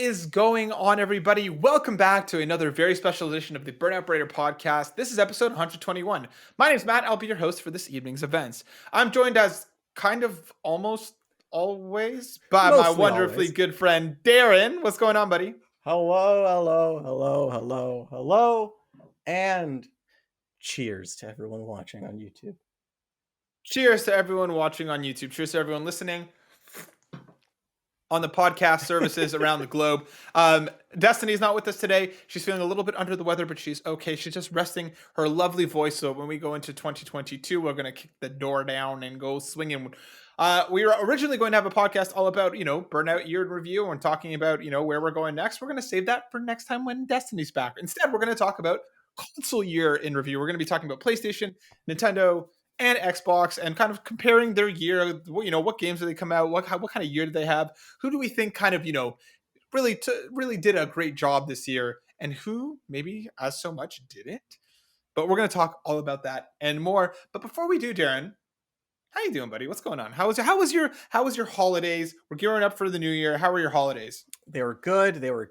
is going on, everybody? Welcome back to another very special edition of the Burnout Brader podcast. This is episode 121. My name is Matt. I'll be your host for this evening's events. I'm joined as kind of almost always by my Mostly wonderfully always. good friend, Darren. What's going on, buddy? Hello. And cheers to everyone watching on YouTube. Cheers to everyone watching on YouTube. Cheers to everyone listening on the podcast services around the globe. Destiny's not with us today. She's feeling a little bit under the weather, but she's okay. She's just resting her lovely voice. So when we go into 2022, we're going to kick the door down and go swinging. We were originally going to have a podcast all about, burnout year in review and talking about, where we're going next. We're going to save that for next time when Destiny's back. Instead, we're going to talk about console year in review. We're going to be talking about PlayStation, Nintendo, and Xbox, and kind of comparing their year. What games did they come out? What kind of year did they have? Who do we think kind of really did a great job this year, and who maybe as so much didn't? But we're going to talk all about that and more. But before we do, Darren, how you doing, buddy? What's going on? How was your holidays? We're gearing up for the new year. How were your holidays? They were good. They were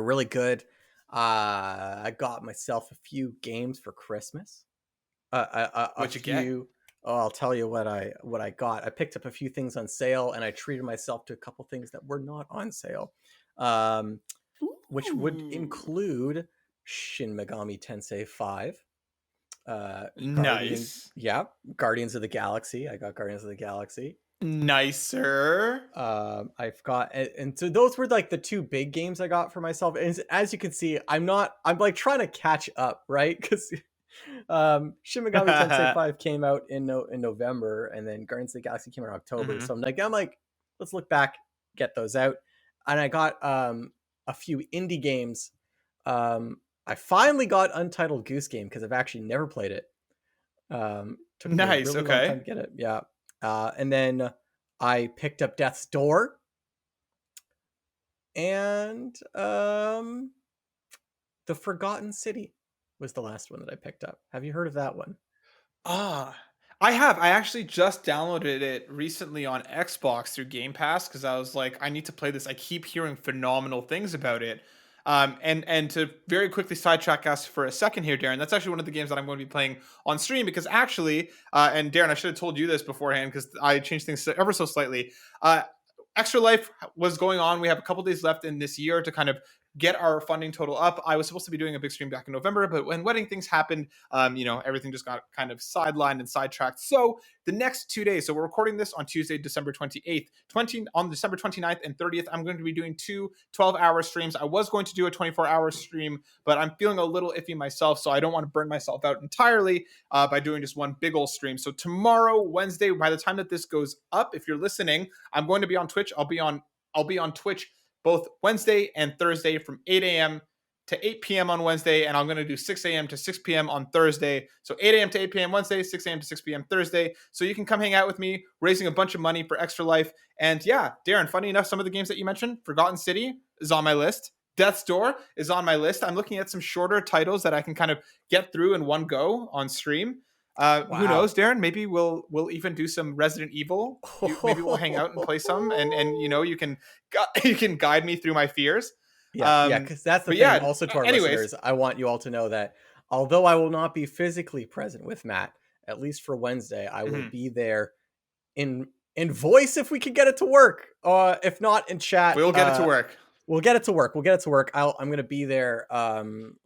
really good. I got myself a few games for Christmas. What'd you get? Oh, I'll tell you what I got. I picked up a few things on sale, and I treated myself to a couple things that were not on sale, which would include Shin Megami Tensei 5. Nice. Guardians of the Galaxy. I got Guardians of the Galaxy. Nicer. I've got, and so those were like the two big games I got for myself. And as you can see, I'm like trying to catch up, right? Because Shin Megami Tensei 5 came out in November, and then Guardians of the Galaxy came out in October. Mm-hmm. So I'm like, let's look back, get those out. And I got a few indie games. I finally got Untitled Goose Game because I've actually never played it. Took me a really long time to get it. Yeah. And then I picked up Death's Door. And The Forgotten City was the last one that I picked up. Have you heard of that one? I have. I actually just downloaded it recently on Xbox through Game Pass because I was like, I need to play this. I keep hearing phenomenal things about it. And to very quickly sidetrack us for a second here, Darren, that's actually one of the games that I'm going to be playing on stream because actually, and Darren, I should have told you this beforehand because I changed things ever so slightly. Extra Life was going on. We have a couple days left in this year to kind of get our funding total up. I was supposed to be doing a big stream back in November, but when wedding things happened, everything just got kind of sidelined and sidetracked. So the next 2 days, so we're recording this on Tuesday, December 28th, on December 29th and 30th, I'm going to be doing 2 12-hour streams. I was going to do a 24-hour stream, but I'm feeling a little iffy myself, so I don't want to burn myself out entirely by doing just one big old stream. So tomorrow, Wednesday, by the time that this goes up, if you're listening, I'm going to be on Twitch. I'll be on Twitch both Wednesday and Thursday from 8 a.m. to 8 p.m. on Wednesday, and I'm going to do 6 a.m. to 6 p.m. on Thursday. So 8 a.m. to 8 p.m. Wednesday, 6 a.m. to 6 p.m. Thursday. So you can come hang out with me, raising a bunch of money for Extra Life. And yeah, Darren, funny enough, some of the games that you mentioned, Forgotten City is on my list. Death's Door is on my list. I'm looking at some shorter titles that I can kind of get through in one go on stream. Wow. Who knows, Darren? Maybe we'll even do some Resident Evil. Maybe we'll hang out and play some, and you can guide me through my fears. Because that's the thing. Yeah, also, to our listeners, I want you all to know that although I will not be physically present with Matt, at least for Wednesday, I will be there in voice if we can get it to work. If not, in chat, we'll get it to work. We'll get it to work. I'm going to be there,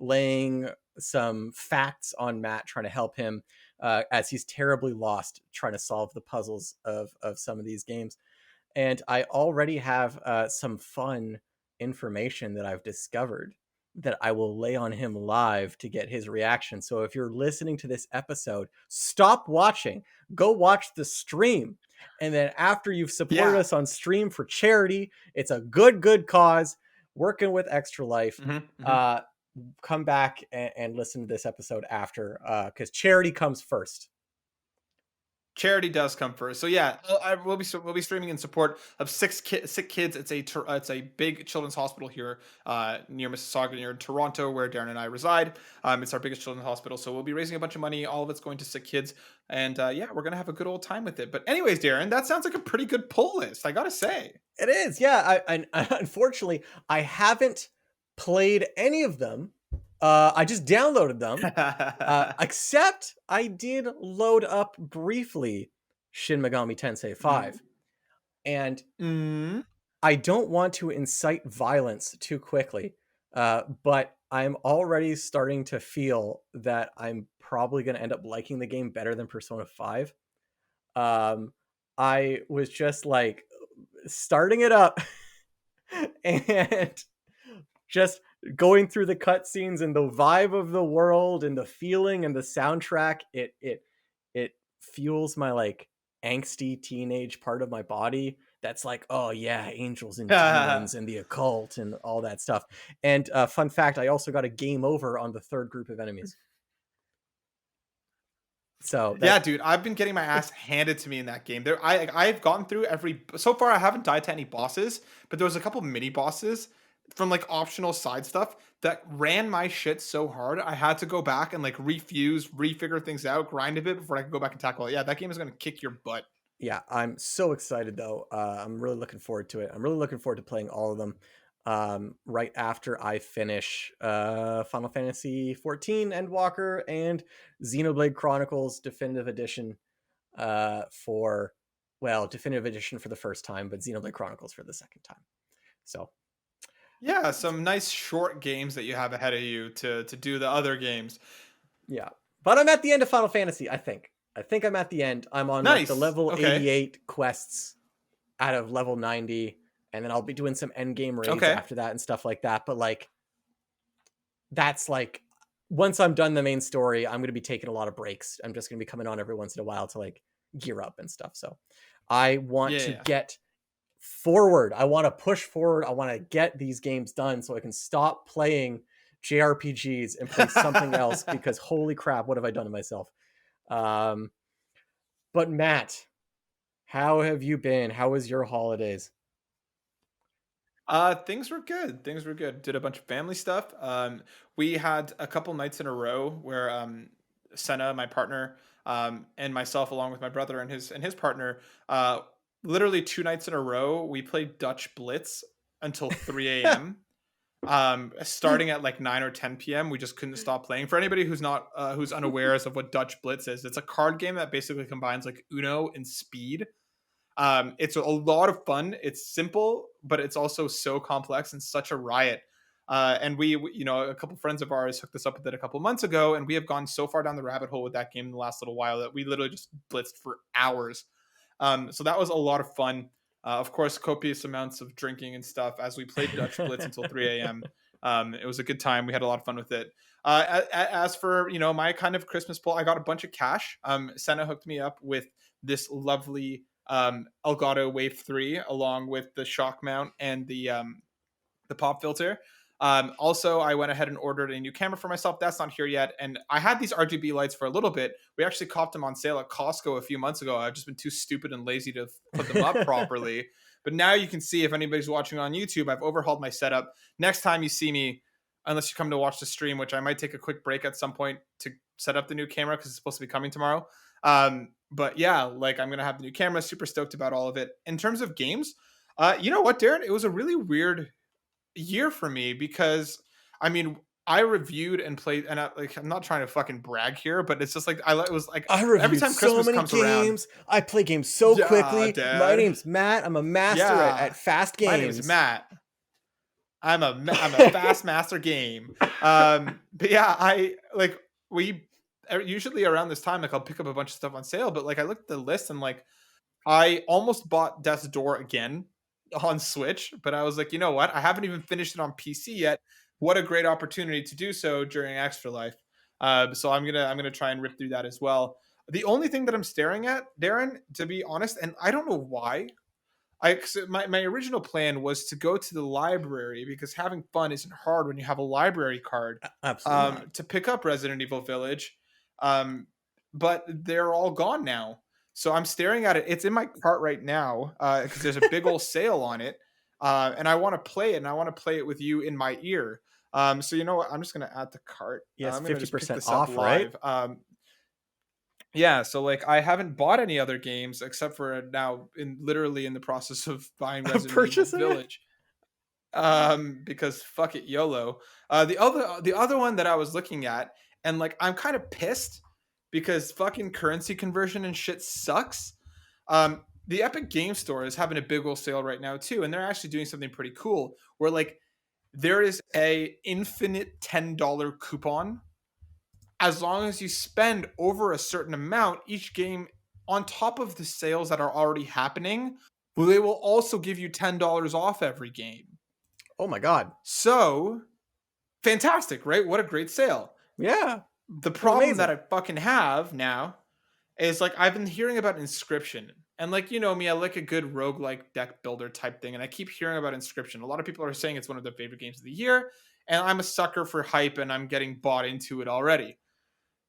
laying some facts on Matt, trying to help him as he's terribly lost trying to solve the puzzles of some of these games. And I already have some fun information that I've discovered that I will lay on him live to get his reaction. So if you're listening to this episode, stop watching, go watch the stream. And then after you've supported us on stream for charity, it's a good cause, working with Extra Life. Come back and listen to this episode after, because charity comes first. Charity does come first. So yeah, we'll be streaming in support of sick kids. It's a big children's hospital here near Mississauga, near Toronto, where Darren and I reside. It's our biggest children's hospital, so we'll be raising a bunch of money. All of it's going to sick kids, and yeah, we're gonna have a good old time with it. But anyways, Darren, that sounds like a pretty good pull list. I gotta say. It is, yeah. Unfortunately, I haven't played any of them. I just downloaded them. Except I did load up briefly Shin Megami Tensei Mm. 5, and Mm. I don't want to incite violence too quickly, but I'm already starting to feel that I'm probably going to end up liking the game better than Persona 5. Um, I was just like starting it up and just going through the cutscenes and the vibe of the world and the feeling and the soundtrack. It fuels my like angsty teenage part of my body that's like, oh yeah, angels and demons and the occult and all that stuff. And fun fact, I also got a game over on the third group of enemies. So Yeah, that dude, I've been getting my ass handed to me in that game. I've gone through every so far. I haven't died to any bosses, but there was a couple mini bosses from like optional side stuff that ran my shit so hard. I had to go back and like refuse, refigure things out, grind a bit before I could go back and tackle it. Yeah, that game is gonna kick your butt. Yeah, I'm so excited though. I'm really looking forward to it. I'm really looking forward to playing all of them. Right after I finish Final Fantasy 14 Endwalker and Xenoblade Chronicles Definitive Edition for Definitive Edition for the first time, but Xenoblade Chronicles for the second time. So Yeah, some nice short games that you have ahead of you to do the other games. yeah, but I'm at the end of Final Fantasy. I think I'm at the end. I'm on like the Nice. level Okay. 88 quests out of level 90, and then I'll be doing some end game raids Okay. after that and stuff like that. But like that's like once I'm done the main story, I'm going to be taking a lot of breaks. I'm just going to be coming on every once in a while to like gear up and stuff. So I want to Yeah. get forward. I want to push forward. I want to get these games done so I can stop playing JRPGs and play something else because holy crap, what have I done to myself? Um, but Matt, how have you been? How was your holidays? Things were good. Things were good. Did a bunch of family stuff. We had a couple nights in a row where Senna, my partner, and myself, along with my brother and his partner, uh, literally 2 nights in a row, we played Dutch Blitz until 3 a.m. Starting at like 9 or 10 p.m. We just couldn't stop playing. For anybody who's not who's unaware of what Dutch Blitz is, it's a card game that basically combines like Uno and Speed. It's a lot of fun. It's simple, but it's also so complex and such a riot. And a couple friends of ours hooked us up with it a couple months ago, and we have gone so far down the rabbit hole with that game in the last little while that we literally just blitzed for hours. So that was a lot of fun. Of course, copious amounts of drinking and stuff as we played Dutch Blitz until 3 a.m. It was a good time. We had a lot of fun with it. As for my kind of Christmas pull, I got a bunch of cash. Senna hooked me up with this lovely Elgato Wave 3 along with the shock mount and the pop filter. Also, I went ahead and ordered a new camera for myself. That's not here yet. And I had these RGB lights for a little bit. We actually copped them on sale at Costco a few months ago. I've just been too stupid and lazy to put them up properly. But now you can see if anybody's watching on YouTube, I've overhauled my setup. Next time you see me, unless you come to watch the stream, which I might take a quick break at some point to set up the new camera because it's supposed to be coming tomorrow. But yeah, like I'm gonna have the new camera. Super stoked about all of it. In terms of games, you know what, Darren? It was a really weird year for me because I mean I reviewed and played, and I'm not trying to fucking brag here, but it's just like it was like I every reviewed time so Christmas many comes around, games. I play games so yeah, quickly. My Dad, name's Matt. I'm a master yeah, at fast my name's games. Matt. I'm a fast master game. But yeah, I like we usually around this time like I'll pick up a bunch of stuff on sale, but like I looked at the list and like I almost bought Death's Door again on Switch, but I was like, you know what? I haven't even finished it on PC yet. What a great opportunity to do so during Extra Life. So I'm gonna try and rip through that as well. The only thing that I'm staring at, Darren, to be honest, and I don't know why. My original plan was to go to the library because having fun isn't hard when you have a library card. Absolutely not. To pick up Resident Evil Village, um, but they're all gone now. So I'm staring at it. It's in my cart right now because there's a big old sale on it, and I want to play it, and I want to play it with you in my ear. So you know what? I'm just gonna add the cart. Yes, I'm gonna fifty just pick percent this up off, right? live. Yeah, so like I haven't bought any other games except for now in literally in the process of buying Resident Evil Purchasing it. Village. Because fuck it, YOLO. The other one that I was looking at, and like I'm kind of pissed because fucking currency conversion and shit sucks. The Epic Game Store is having a big old sale right now too, and they're actually doing something pretty cool where like there is a infinite $10 coupon as long as you spend over a certain amount each game on top of the sales that are already happening. Well, they will also give you $10 off every game. Oh my god. So fantastic, right? What a great sale. Yeah. The Oh, problem that amazing. I fucking have now is like I've been hearing about Inscription. And like you know me, I like a good roguelike deck builder type thing. And I keep hearing about Inscription. A lot of people are saying it's one of their favorite games of the year. And I'm a sucker for hype and I'm getting bought into it already.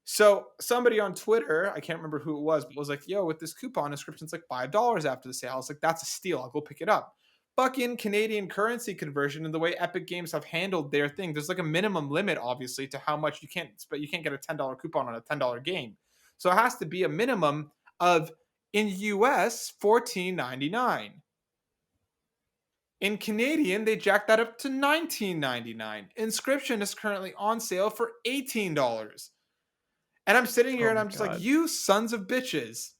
So somebody on Twitter, I can't remember who it was, but was like, yo, with this coupon, Inscription's like $5 after the sale. I was like, that's a steal. I'll go pick it up. Fucking Canadian currency conversion and the way Epic Games have handled their thing. There's like a minimum limit, obviously, to how much you can't, but you can't get a $10 coupon on a $10 game. So it has to be a minimum of in US 14.99. In Canadian, they jacked that up to 19.99. Inscription is currently on sale for $18. And I'm sitting here Oh and my I'm just like, god. you sons of bitches.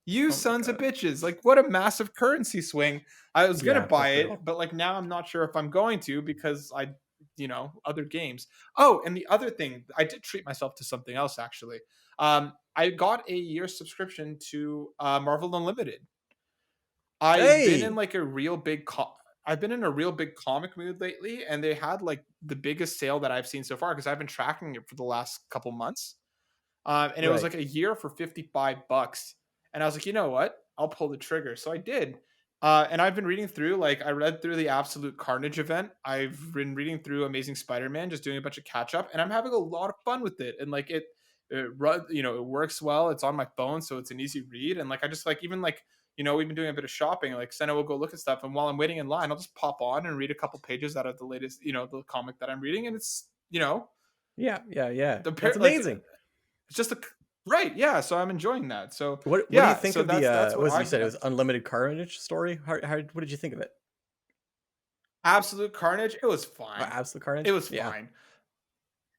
You Oh my sons of god. bitches. Like, what a massive currency swing. I was going to Yeah, for buy it, real. but like now I'm not sure if I'm going to because other games. Oh, and the other thing, I did treat myself to something else actually. I got a year subscription to Marvel Unlimited. I've been in Hey. like a real big I've been in a real big comic mood lately, and they had like the biggest sale that I've seen so far because I've been tracking it for the last couple months, and it was Right. like a year for $55. And I was like, you know what? I'll pull the trigger. So I did. And I've been reading through, like, I read through the Absolute Carnage event. I've been reading through Amazing Spider Man, just doing a bunch of catch up, and I'm having a lot of fun with it. And like, it works well. It's on my phone, so it's an easy read. And like, I just like, even like, we've been doing a bit of shopping. Like, Senna will go look at stuff, and while I'm waiting in line, I'll just pop on and read a couple pages out of the latest, the comic that I'm reading. And it's, Yeah, yeah, yeah. the That's pair, like, amazing. it's just a right, yeah, so I'm enjoying that. So, What do you yeah, think so of the that's what what was it you I've said been it up was to. Unlimited Carnage story? How what did you think of it? Absolute Carnage, it was fine. Absolute It Carnage? was Yeah. fine.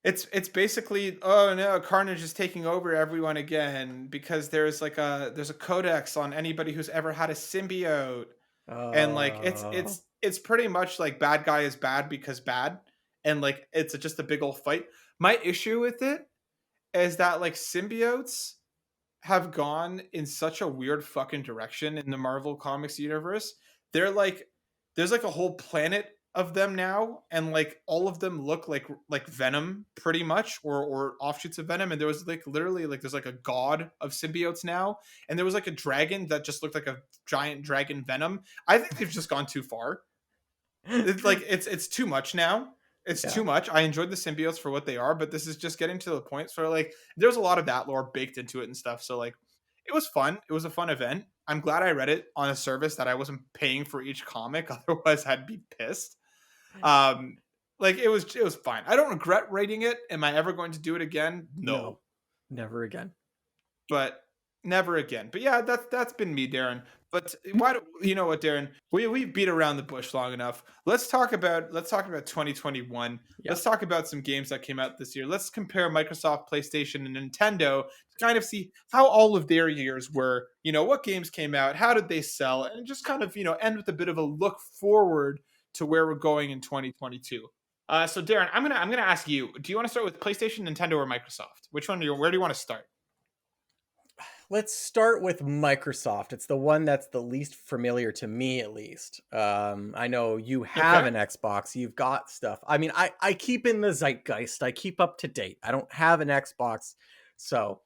It's basically, oh no, Carnage is taking over everyone again because there's a codex on anybody who's ever had a symbiote. And like it's Oh. it's it's pretty much like bad guy is bad because bad. And like it's just a big old fight. My issue with it is that like symbiotes have gone in such a weird fucking direction in the Marvel Comics universe. They're like there's like a whole planet of them now, and like all of them look like Venom pretty much, or offshoots of Venom. And there was like literally like there's like a god of symbiotes now, and there was like a dragon that just looked like a giant dragon Venom. I think they've just gone too far. It's like it's too much now. It's Yeah. too much. I enjoyed the symbiotes for what they are, but this is just getting to the point where like there's a lot of that lore baked into it and stuff. So like it was fun. It was a fun event. I'm glad I read it on a service that I wasn't paying for each comic. Otherwise, I'd be pissed. Um, like it was fine. I don't regret reading it. Am I ever going to do it again? No, No. Never again. but never again. But yeah, that's been me, Darren. But why do you know what, Darren? We beat around the bush long enough. Let's talk about 2021. Yeah. Let's talk about some games that came out this year. Let's compare Microsoft, PlayStation, and Nintendo to kind of see how all of their years were. What games came out, how did they sell, and just kind of end with a bit of a look forward to where we're going in 2022. So Darren, I'm gonna ask you. Do you want to start with PlayStation, Nintendo, or Microsoft? Where do you want to start? Let's start with Microsoft. It's the one that's the least familiar to me, at least. I know you have Okay. an Xbox. You've got stuff. I mean, I keep in the zeitgeist. I keep up to date. I don't have an Xbox, so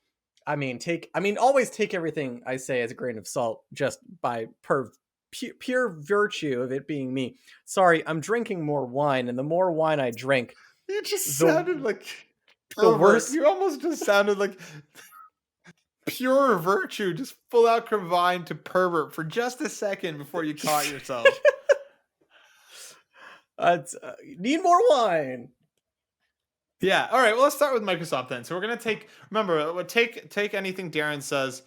always take everything I say as a grain of salt, just by pure virtue of it being me. Sorry, I'm drinking more wine, and the more wine I drink, You just the sounded like the pervert. worse. You almost just sounded like Pure virtue, just full out combined to pervert for just a second before you caught yourself. Need more wine. Yeah. All right. Well, let's start with Microsoft then. So we're gonna take. Remember, take anything Darren says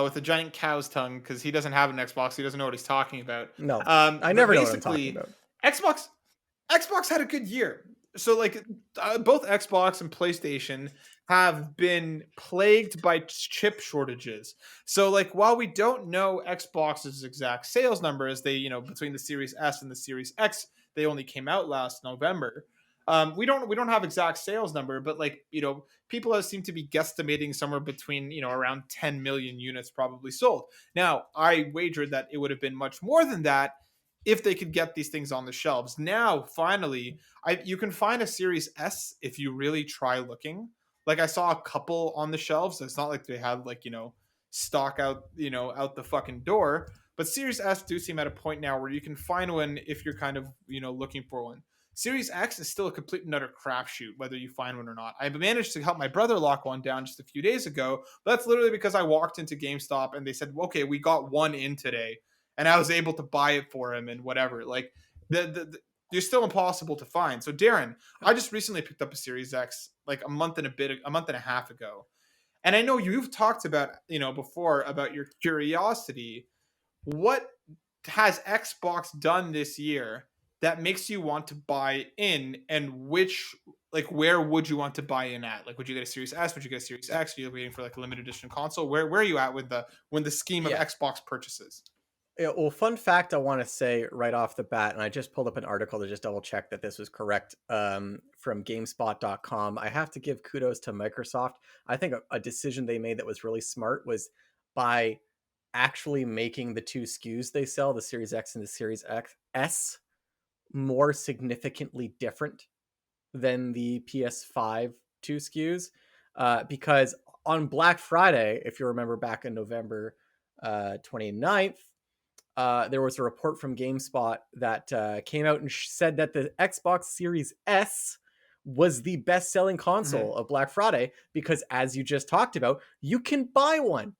with a giant cow's tongue because he doesn't have an Xbox. He doesn't know what he's talking about. No, I But never know what I'm talking basically, about. Xbox Xbox had a good year. So like both Xbox and PlayStation have been plagued by chip shortages. So like while we don't know Xbox's exact sales numbers, they between the Series S and the Series X, they only came out last November. We don't have exact sales number, but like people have seem to be guesstimating somewhere between around 10 million units probably sold. Now I wagered that it would have been much more than that if they could get these things on the shelves. Now, finally, you can find a Series S if you really try looking. Like I saw a couple on the shelves. It's not like they had like stock out out the fucking door. But Series S do seem at a point now where you can find one if you're kind of looking for one. Series X is still a complete and utter crapshoot whether you find one or not. I managed to help my brother lock one down just a few days ago. But that's literally because I walked into GameStop and they said, "Okay, we got one in today," and I was able to buy it for him and whatever. Like they're still impossible to find. So Darren, I just recently picked up a Series X like a month and a half ago, and I know you've talked about before about your curiosity. What has Xbox done this year that makes you want to buy in, and where would you want to buy in at? Like, would you get a Series S? Would you get a Series X? Are you waiting for like a limited edition console? Where are you at with the scheme of Yeah. Xbox purchases? Yeah, well, fun fact I want to say right off the bat, and I just pulled up an article to just double check that this was correct from GameSpot.com. I have to give kudos to Microsoft. I think a decision they made that was really smart was by actually making the two SKUs they sell, the Series X and the Series X S, more significantly different than the PS5 two SKUs. Because on Black Friday, if you remember back in November 29th, there was a report from GameSpot that came out and said that the Xbox Series S was the best selling Mm-hmm. console of Black Friday because, as you just talked about, you can buy one.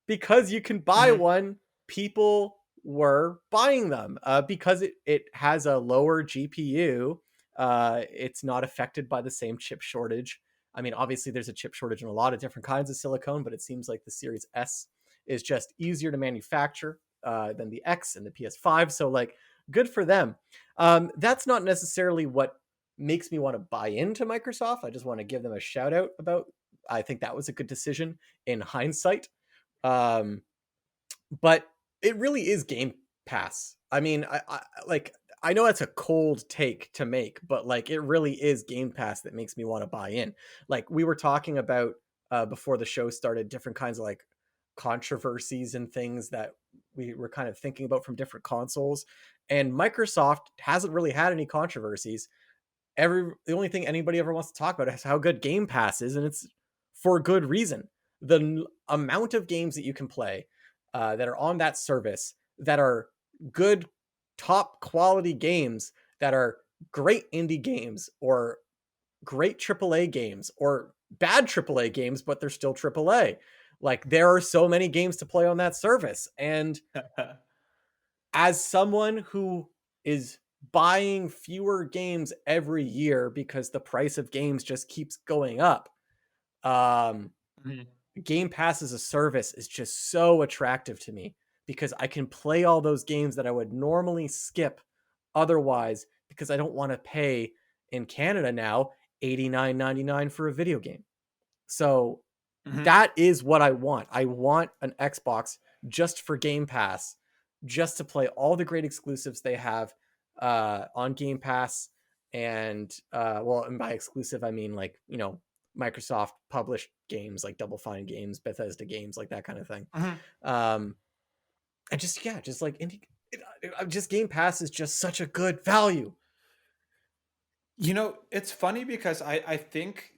Because you can buy Mm-hmm. one, people were buying them because it has a lower GPU. It's not affected by the same chip shortage. I mean, obviously, there's a chip shortage in a lot of different kinds of silicone, but it seems like the Series S is just easier to manufacture than the X and the PS5. So, like, good for them. That's not necessarily what makes me want to buy into Microsoft. I just want to give them a shout out about. I think that was a good decision in hindsight. Um, but it really is Game Pass. I mean, I know that's a cold take to make, but like it really is Game Pass that makes me want to buy in. Like we were talking about before the show started, different kinds of like controversies and things that we were kind of thinking about from different consoles. And Microsoft hasn't really had any controversies. The only thing anybody ever wants to talk about is how good Game Pass is, and it's for good reason. The amount of games that you can play that are on that service that are good, top quality games that are great indie games or great AAA games or bad AAA games, but they're still AAA. Like there are so many games to play on that service, and as someone who is buying fewer games every year because the price of games just keeps going up, um, Mhm. Game Pass as a service is just so attractive to me because I can play all those games that I would normally skip otherwise because I don't want to pay in Canada now 89.99 for a video game. So Mhm. that is what I want. I want an Xbox just for Game Pass, just to play all the great exclusives they have on Game Pass. And well, and by exclusive, I mean like, Microsoft published games like Double Fine games, Bethesda games, like that kind of thing. Mhm. Um, and just, yeah, just like just Game Pass is just such a good value. It's funny because I think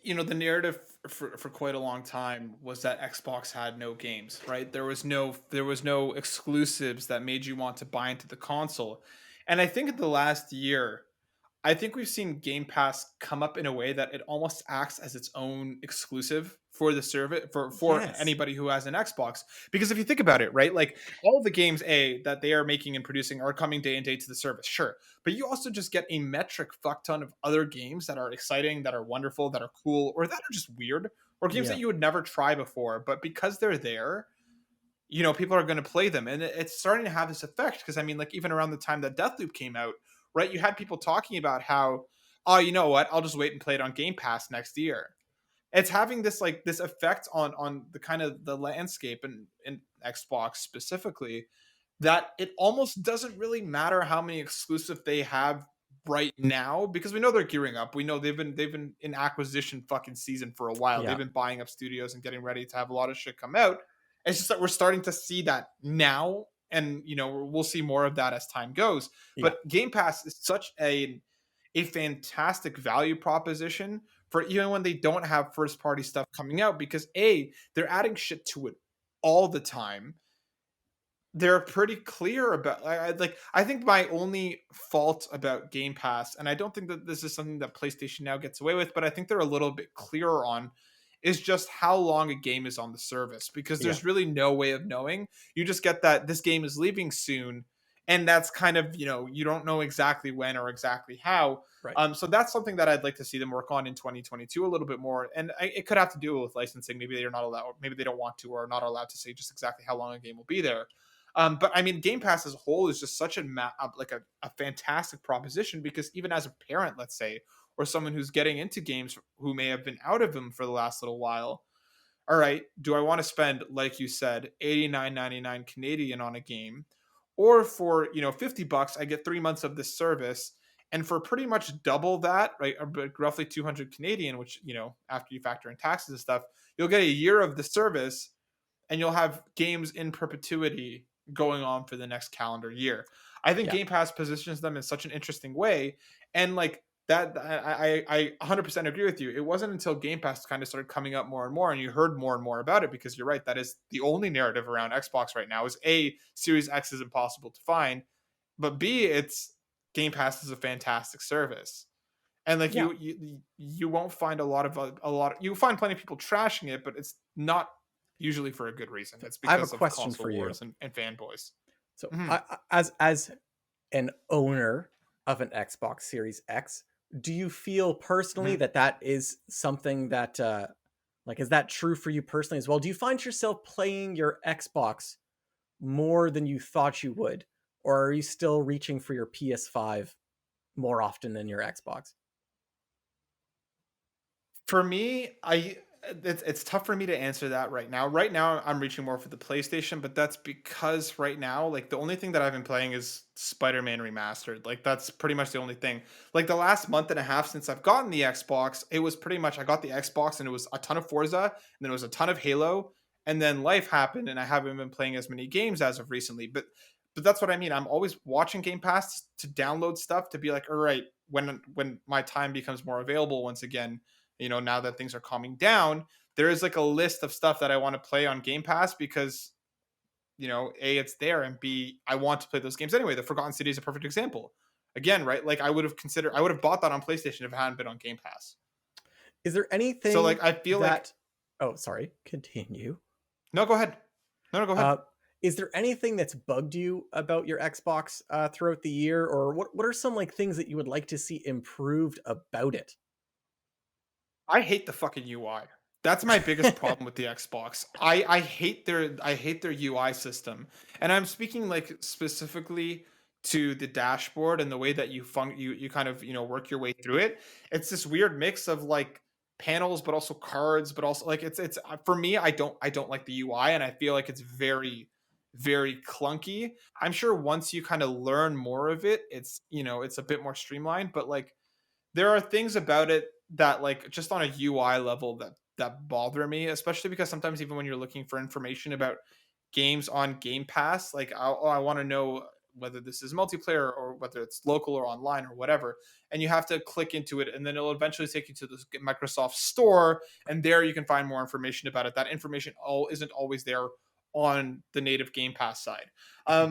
the narrative for quite a long time was that Xbox had no games, right? There was no exclusives that made you want to buy into the console. And I think in the last year, I think we've seen Game Pass come up in a way that it almost acts as its own exclusive for the service for Yes. anybody who has an Xbox. Because if you think about it, right, like all the games that they are making and producing are coming day and day to the service, sure, but you also just get a metric fuck ton of other games that are exciting, that are wonderful, that are cool, or that are just weird, or games that Yeah. you would never try before, but because they're there, people are going to play them, and it's starting to have this effect. Because I mean, like even around the time that Deathloop came out, right, you had people talking about how, oh, you know what, I'll just wait and play it on Game Pass next year. It's having this like this effect on the kind of the landscape and in Xbox specifically, that it almost doesn't really matter how many exclusive they have right now, because we know they're gearing up. We know they've been in acquisition fucking season for a while. They've Yeah. been buying up studios and getting ready to have a lot of shit come out. It's just that we're starting to see that now, and we'll see more of that as time goes. Yeah. But Game Pass is such a fantastic value proposition for even when they don't have first party stuff coming out, because they're adding shit to it all the time. They're pretty clear about, I think my only fault about Game Pass, and I don't think that this is something that PlayStation now gets away with, but I think they're a little bit clearer on, is just how long a game is on the service, because Yeah. there's really no way of knowing. You just get that this game is leaving soon, and that's kind of, you don't know exactly when or exactly how. Right. So that's something that I'd like to see them work on in 2022 a little bit more, and it could have to do with licensing. Maybe they're not allowed, maybe they don't want to, or are not allowed to say just exactly how long a game will be there. But I mean, Game Pass as a whole is just such a fantastic proposition, because even as a parent, let's say, or someone who's getting into games who may have been out of them for the last little while, all right, do I want to spend, like you said, 89.99 Canadian on a game, or for $50, I get 3 months of this service, and for pretty much double that, right, or roughly 200 Canadian, which after you factor in taxes and stuff, you'll get a year of the service, and you'll have games in perpetuity going on for the next calendar year. I think Yeah. Game Pass positions them in such an interesting way, and like that, I 100% agree with you. It wasn't until Game Pass kind of started coming up more and more, and you heard more and more about it, because you're right, that is the only narrative around Xbox right now. Is A, Series X is impossible to find, but B, it's Game Pass is a fantastic service. And like Yeah. you won't find you'll find plenty of people trashing it, but it's not usually for a good reason. So It's I have a because of question for console you. wars and fanboys. So Mhm, as an owner of an Xbox Series X, do you feel personally mhm. that that is something that like is that true for you personally as well? Do you find yourself playing your Xbox more than you thought you would, or are you still reaching for your PS5 more often than your Xbox? For me, it's tough for me to answer that right now. Right now, I'm reaching more for the PlayStation, but that's because right now, like the only thing that I've been playing is Spider-Man Remastered. Like that's pretty much the only thing. Like the last month and a half since I've gotten the Xbox, it was pretty much I got the Xbox and it was a ton of Forza, and then it was a ton of Halo, and then life happened and I haven't been playing as many games as of recently. But that's what I mean. I'm always watching Game Pass to download stuff to be like, all right, when my time becomes more available once again, now that things are calming down, there is like a list of stuff that I want to play on Game Pass, because A, it's there, and B, I want to play those games anyway. The Forgotten City is a perfect example. Again, right? Like I would have bought that on PlayStation if it hadn't been on Game Pass. Is there So anything like I feel like that Oh, sorry, continue. no, go ahead. No, go ahead. Uh, is there anything that's bugged you about your Xbox throughout the year, or what are some like things that you would like to see improved about it? I hate the fucking UI. That's my biggest problem with the Xbox. I hate their UI system. And I'm speaking like specifically to the dashboard and the way that you kind of, work your way through it. It's this weird mix of like panels but also cards, but also like it's for me, I don't like the UI, and I feel like it's very very clunky. I'm sure once you kind of learn more of it, it's a bit more streamlined, but like there are things about it that like just on a UI level that bother me, especially because sometimes even when you're looking for information about games on Game Pass, like I want to know whether this is multiplayer or whether it's local or online or whatever, and you have to click into it, and then it'll eventually take you to the Microsoft Store, and there you can find more information about it. That information all isn't always there on the native Game Pass side.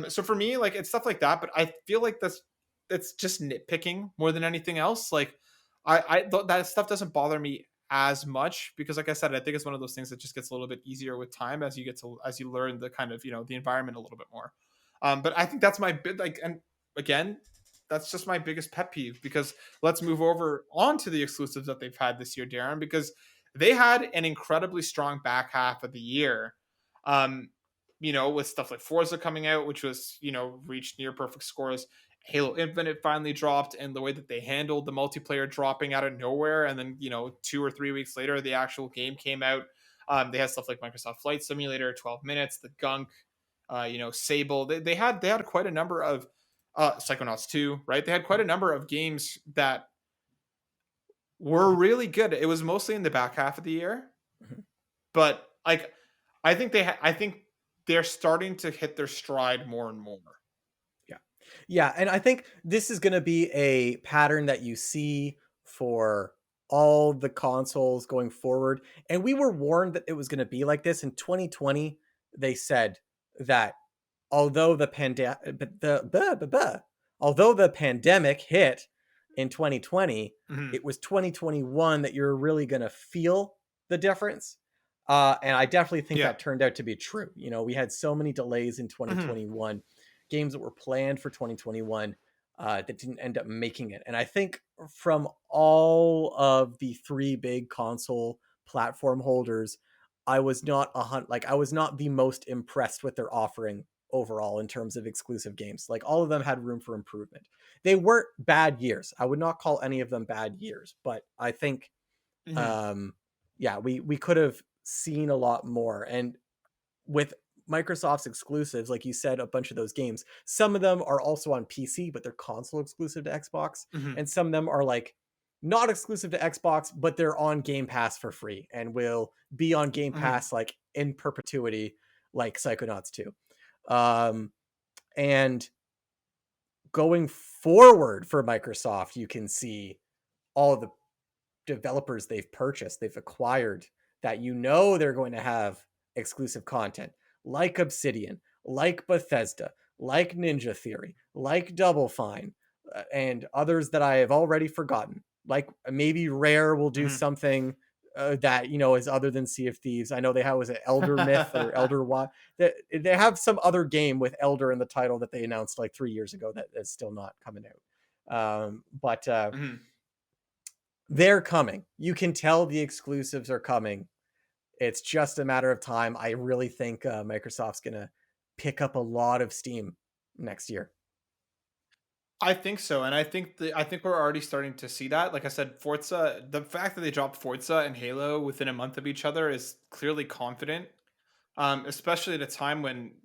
So for me, like it's stuff like that, but I feel like that's it's just nitpicking more than anything else. Like that stuff doesn't bother me as much because, like I said, I think it's one of those things that just gets a little bit easier with time as as you learn the kind of the environment a little bit more. But I think that's my bit like, and again, that's just my biggest pet peeve because let's move over on to the exclusives that they've had this year, Darren, because they had an incredibly strong back half of the year. Um, with stuff like Forza coming out, which was, reached near perfect scores. Halo Infinite finally dropped, and the way that they handled the multiplayer dropping out of nowhere, and then 2 or 3 weeks later, the actual game came out. They had stuff like Microsoft Flight Simulator, 12 Minutes, the Gunk, Sable. They had quite a number of Psychonauts 2, right? They had quite a number of games that were really good. It was mostly in the back half of the year, Mhm. but like I think they're starting to hit their stride more and more. Yeah. Yeah, and I think this is gonna be a pattern that you see for all the consoles going forward, and we were warned that it was gonna be like this in 2020. They said that although the although the pandemic hit in 2020, Mhm. it was 2021 that you're really gonna feel the difference. And I definitely think Yeah. that turned out to be true. We had so many delays in Mhm. 2021, games that were planned for 2021 that didn't end up making it. And I think from all of the three big console platform holders, I was not the most impressed with their offering overall in terms of exclusive games. Like all of them had room for improvement. They weren't bad years. I would not call any of them bad years, but I think Mhm. um yeah, we could have seen a lot more. And with Microsoft's exclusives, like you said, a bunch of those games, some of them are also on PC, but they're console exclusive to Xbox, Mhm. and some of them are like not exclusive to Xbox, but they're on Game Pass for free and will be on Game Mhm. Pass like in perpetuity, like Psychonauts 2. Um, and going forward for Microsoft, you can see all the developers they've purchased, they've acquired, that they're going to have exclusive content, like Obsidian, like Bethesda, like Ninja Theory, like Double Fine, and others that I have already forgotten. Like maybe Rare will do Mhm. something that is other than Sea of Thieves. I know they have, was it Elder Myth or Elder What? They have some other game with Elder in the title that they announced like 3 years ago that is still not coming out. But Mhm. they're coming. You can tell the exclusives are coming. It's just a matter of time. I really think Microsoft's gonna pick up a lot of steam next year. I think so, and I think we're already starting to see that. Like I said, Forza, the fact that they dropped Forza and Halo within a month of each other is clearly confident. Especially at a time when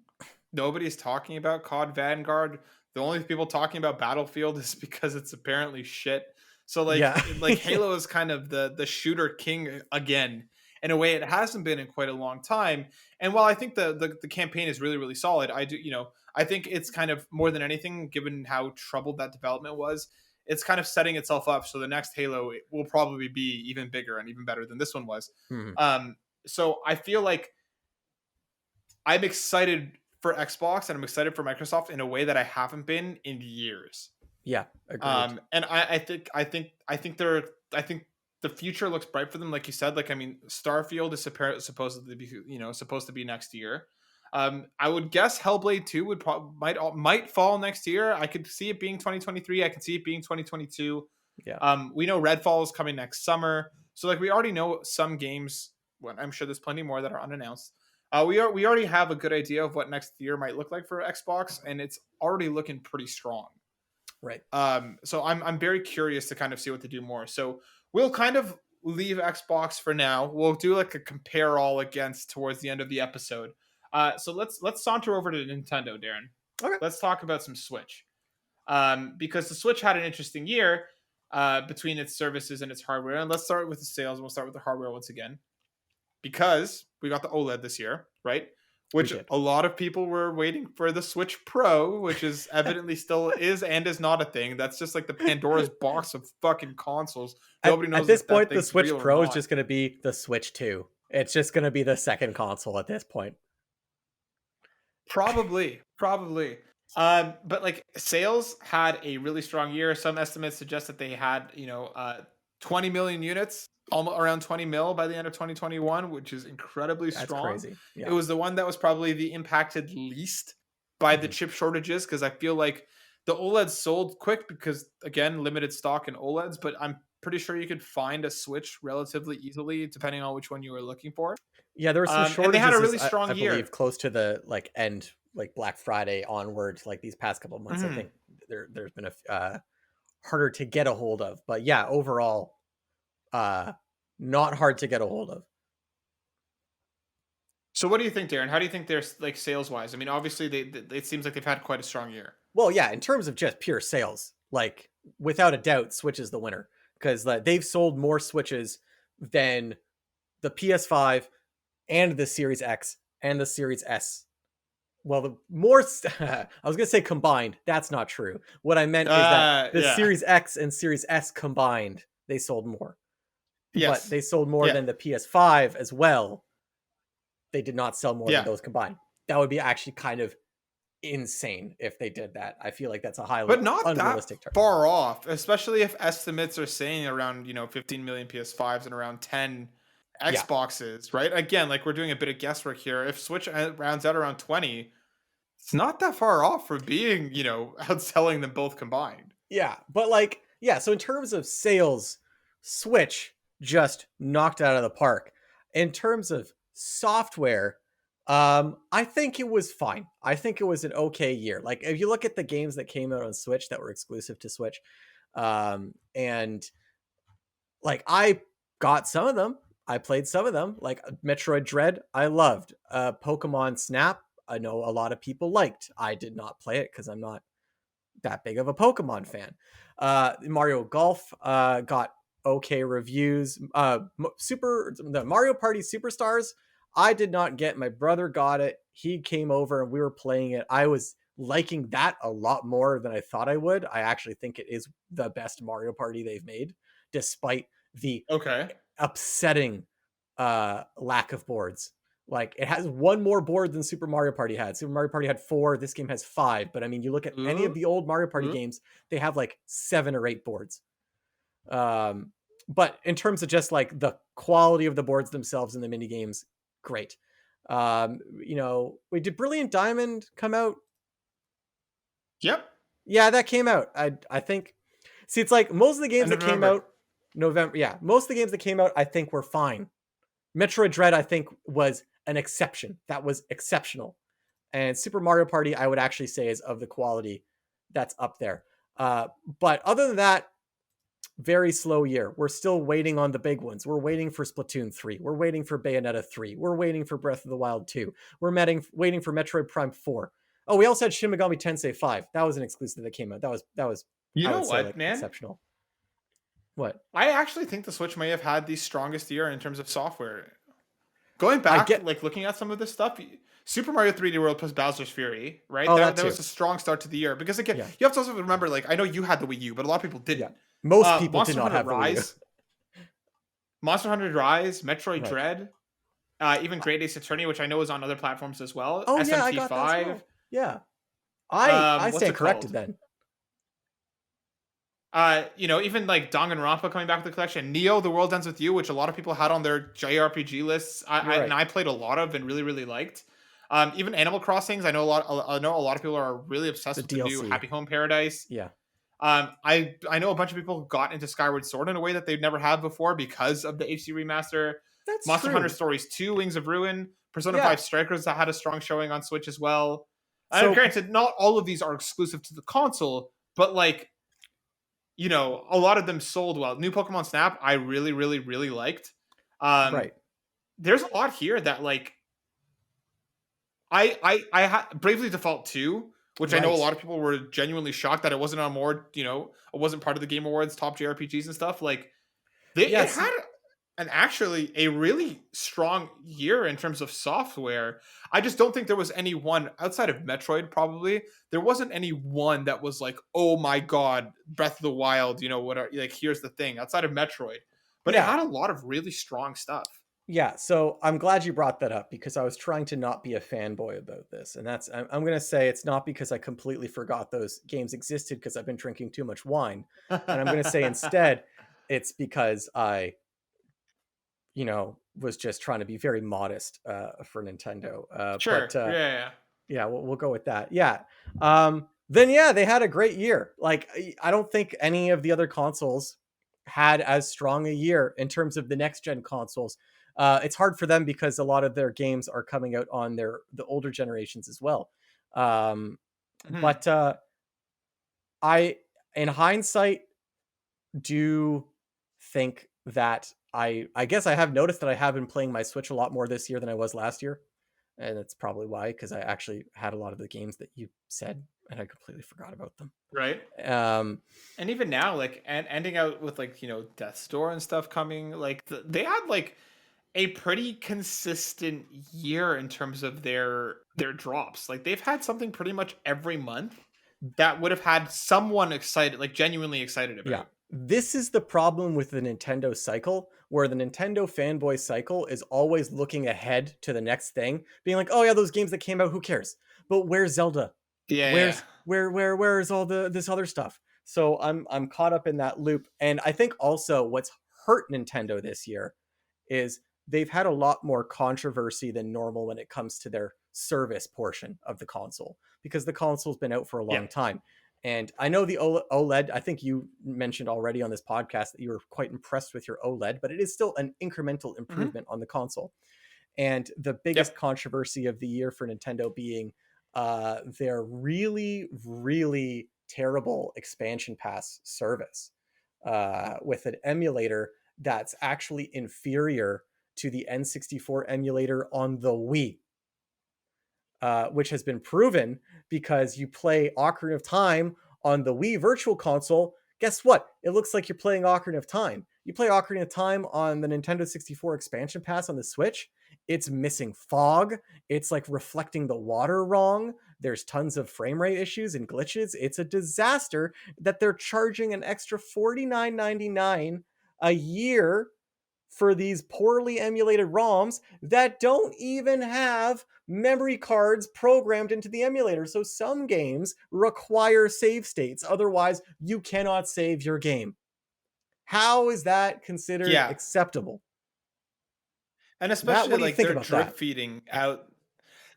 nobody's talking about COD Vanguard. The only people talking about Battlefield is because it's apparently shit. So Yeah. like Halo is kind of the shooter king again in a way it hasn't been in quite a long time. And while I think the campaign is really really solid, I think it's kind of more than anything, given how troubled that development was, it's kind of setting itself up so the next Halo will probably be even bigger and even better than this one was. Mhm. So I feel like I'm excited for Xbox and I'm excited for Microsoft in a way that I haven't been in years. Yeah, agreed. And I think the future looks bright for them, like you said. Like I mean, Starfield is supposedly be supposed to be next year. I would guess Hellblade 2 might fall next year. I could see it being 2023. I could see it being 2022. Yeah. We know Redfall is coming next summer, so like we already know some games. Well, I'm sure there's plenty more that are unannounced. We already have a good idea of what next year might look like for Xbox, and it's already looking pretty strong. Right. So I'm very curious to kind of see what they do more. So we'll kind of leave Xbox for now. We'll do like a compare all against towards the end of the episode. So let's saunter over to Nintendo, Darren. Okay. Let's talk about some Switch. Because the Switch had an interesting year between its services and its hardware. And let's start with the sales, and we'll start with the hardware once again because we got the OLED this year, right? We Which did. a lot of people were waiting for the Switch Pro, which is evidently still is and is not a thing. That's just like the Pandora's box of fucking consoles. At Nobody at knows this if that point, the thing's Switch real or Pro is not. just gonna be the Switch 2. It's just gonna be the second console at this point. Probably, probably. But like sales had a really strong year. Some estimates suggest that they had, 20 million units, almost around 20 mil by the end of 2021, which is incredibly That's strong. crazy. It Yeah. was the one that was probably the impacted least by the Mhm. chip shortages because I feel like the OLEDs sold quick because again, limited stock in OLEDs, but I'm pretty sure you could find a Switch relatively easily depending on which one you were looking for. Yeah, there were some And they had a shortages, as really strong I believe, year. close to the like end, like Black Friday onward, like these past couple of months. I Mhm. think there's been harder to get a hold of, but yeah, overall, uh, not hard to get a hold of. So what do you think, Darren? How do you think they're like sales wise? I mean, obviously it seems like they've had quite a strong year. Well, yeah, in terms of just pure sales, like without a doubt, Switch is the winner because they've sold more Switches than the PS5 and the Series X and the Series S. Well, the more I was gonna say combined. That's not true. What I meant is that the Yeah. Series X and Series S combined, they sold more, but Yes. they sold more Yeah. than the PS5 as well. They did not sell more than Yeah. those combined. That would be actually kind of insane if they did that. I feel like that's a highly But not that unrealistic target. far off, especially if estimates are saying around, 15 million PS5s and around 10 Yeah. Xboxes, right? Again, like we're doing a bit of guesswork here. If Switch rounds out around 20, it's not that far off for being, outselling them both combined. Yeah, but like, yeah, so in terms of sales, Switch just knocked it out of the park. In terms of software, I think it was fine. I think it was an okay year. Like if you look at the games that came out on Switch that were exclusive to Switch, and like I got some of them. I played some of them, like Metroid Dread, I loved. Pokemon Snap, I know a lot of people liked. I did not play it because I'm not that big of a Pokemon fan. Mario Golf got okay reviews. The Mario Party Superstars, I did not get. My brother got it. He came over and we were playing it. I was liking that a lot more than I thought I would. I actually think it is the best Mario Party they've made, despite the Okay. upsetting lack of boards. Like it has one more board than Super Mario Party had. Super Mario Party had 4, this game has 5, but I mean you look at any of Ooh. the old Mario Party Ooh. games, they have like 7 or 8 boards. Um but in terms of just like the quality of the boards themselves in the mini games, great. Wait, did Brilliant Diamond come out? Yep. Yeah, that came out. I think. See, it's like most of the games End that of came November. out November. Yeah, most of the games that came out, I think were fine. Metroid Dread, I think, was an exception. That was exceptional. And Super Mario Party, I would actually say, is of the quality that's up there. But other than that, very slow year. We're still waiting on the big ones. We're waiting for Splatoon 3. We're waiting for Bayonetta 3. We're waiting for Breath of the Wild 2. We're waiting for Metroid Prime 4. Oh, we also had Shin Megami Tensei 5. That was an exclusive that came out. That was You I know would say what, like man? exceptional. What? I actually think the Switch may have had the strongest year in terms of software. Going I back, get like looking at some of this stuff, Super Mario 3D World plus Bowser's Fury, right? Oh, That that that too. was a strong start to the year because again, Yeah. you have to also remember, like I know you had the Wii U, but a lot of people Yeah. didn't. Most people did Monster not Hunter have the Wii U. Rise, Monster Hunter Rise, Metroid Right. Dread, even Great Ace Attorney, which I know is on other platforms as well. Oh yeah, I got that as SMT5. well. Yeah. I What's stand it corrected called? then. Even like Danganronpa coming back to the collection, Neo: The World Ends with You, which a lot of people had on their JRPG lists. You're right. I played a lot of and really really liked. Even Animal Crossings, I know a lot of people are really The obsessed with the new DLC. Happy Home Paradise. Yeah. I know a bunch of people got into Skyward Sword in a way that they've never had before because of the HD remaster. That's Monster Hunter true. Stories 2, Wings of Ruin, Persona Yeah. 5 Strikers that had a strong showing on Switch as well. And So granted, not all of these are exclusive to the console, but like a lot of them sold well. New Pokemon Snap, I really, really, really liked. Um, right. there's a lot here that like Bravely Default 2, which I know a Right. lot of people were genuinely shocked that it wasn't on more, it wasn't part of the Game Awards top JRPGs and stuff. Like it Yes. had an actually a really strong year in terms of software. I just don't think there was any one outside of Metroid, probably. There wasn't any one that was like, oh my god, Breath of the Wild, what are like here's the thing outside of Metroid. But it Yeah. had a lot of really strong stuff. Yeah, so I'm glad you brought that up because I was trying to not be a fanboy about this, and I'm gonna say it's not because I completely forgot those games existed because I've been drinking too much wine, and I'm gonna say instead it's because I, was just trying to be very modest for Nintendo. But Sure. Yeah, yeah, yeah. Yeah, we'll go with that. Yeah. Then yeah, they had a great year. Like I don't think any of the other consoles had as strong a year in terms of the next gen consoles. It's hard for them because a lot of their games are coming out on the older generations as well. Um, Mhm. but I, in hindsight, do think that I guess I have noticed that I have been playing my Switch a lot more this year than I was last year. And that's probably why, because I actually had a lot of the games that you said, and I completely forgot about them. Right. Um, And even now, like, and ending out with like Death's Door and stuff coming, like they had like a pretty consistent year in terms of their drops. Like they've had something pretty much every month that would have had someone excited, like genuinely excited yeah, about. this is the problem with the Nintendo cycle, where the Nintendo fanboy cycle is always looking ahead to the next thing, being like, "Oh yeah, those games that came out, who cares?" But where's Zelda? Yeah, yeah. Where's all the this other stuff? So I'm caught up in that loop, and I think also what's hurt Nintendo this year is they've had a lot more controversy than normal when it comes to their service portion of the console because the console's been out for a Yeah. long time. And I know the OLED, I think you mentioned already on this podcast that you were quite impressed with your OLED, but it is still an incremental Hmm. improvement on the console. And the biggest Yep. controversy of the year for Nintendo being their really, really terrible expansion pass service with an emulator that's actually inferior to the N64 emulator on the Wii, which has been proven because you play Ocarina of Time on the Wii Virtual Console. Guess what? It looks like you're playing Ocarina of Time. You play Ocarina of Time on the Nintendo 64 expansion pass on the Switch, it's missing fog. It's like reflecting the water wrong. There's tons of frame rate issues and glitches. It's a disaster that they're charging an extra $49.99 a year for these poorly emulated ROMs that don't even have memory cards programmed into the emulator. So some games require save states. Otherwise, you cannot save your game. How is that considered Yeah. acceptable? And Matt, especially what do you like think they're about drip that? feeding out.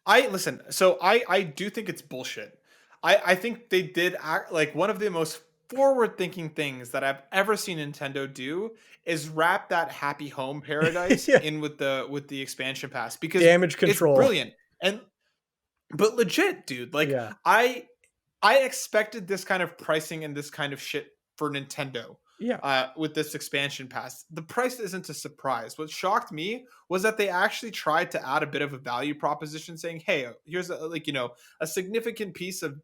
I listen. So I do think it's bullshit. I think they did act like one of the most forward thinking things that I've ever seen Nintendo do is wrap that happy home paradise Yeah. in with the expansion pass because Damage it's control. brilliant. And but legit, dude, like Yeah. I expected this kind of pricing and this kind of shit for Nintendo Yeah. with this expansion pass. The price isn't a surprise. What shocked me was that they actually tried to add a bit of a value proposition, saying, "Hey, here's a significant piece of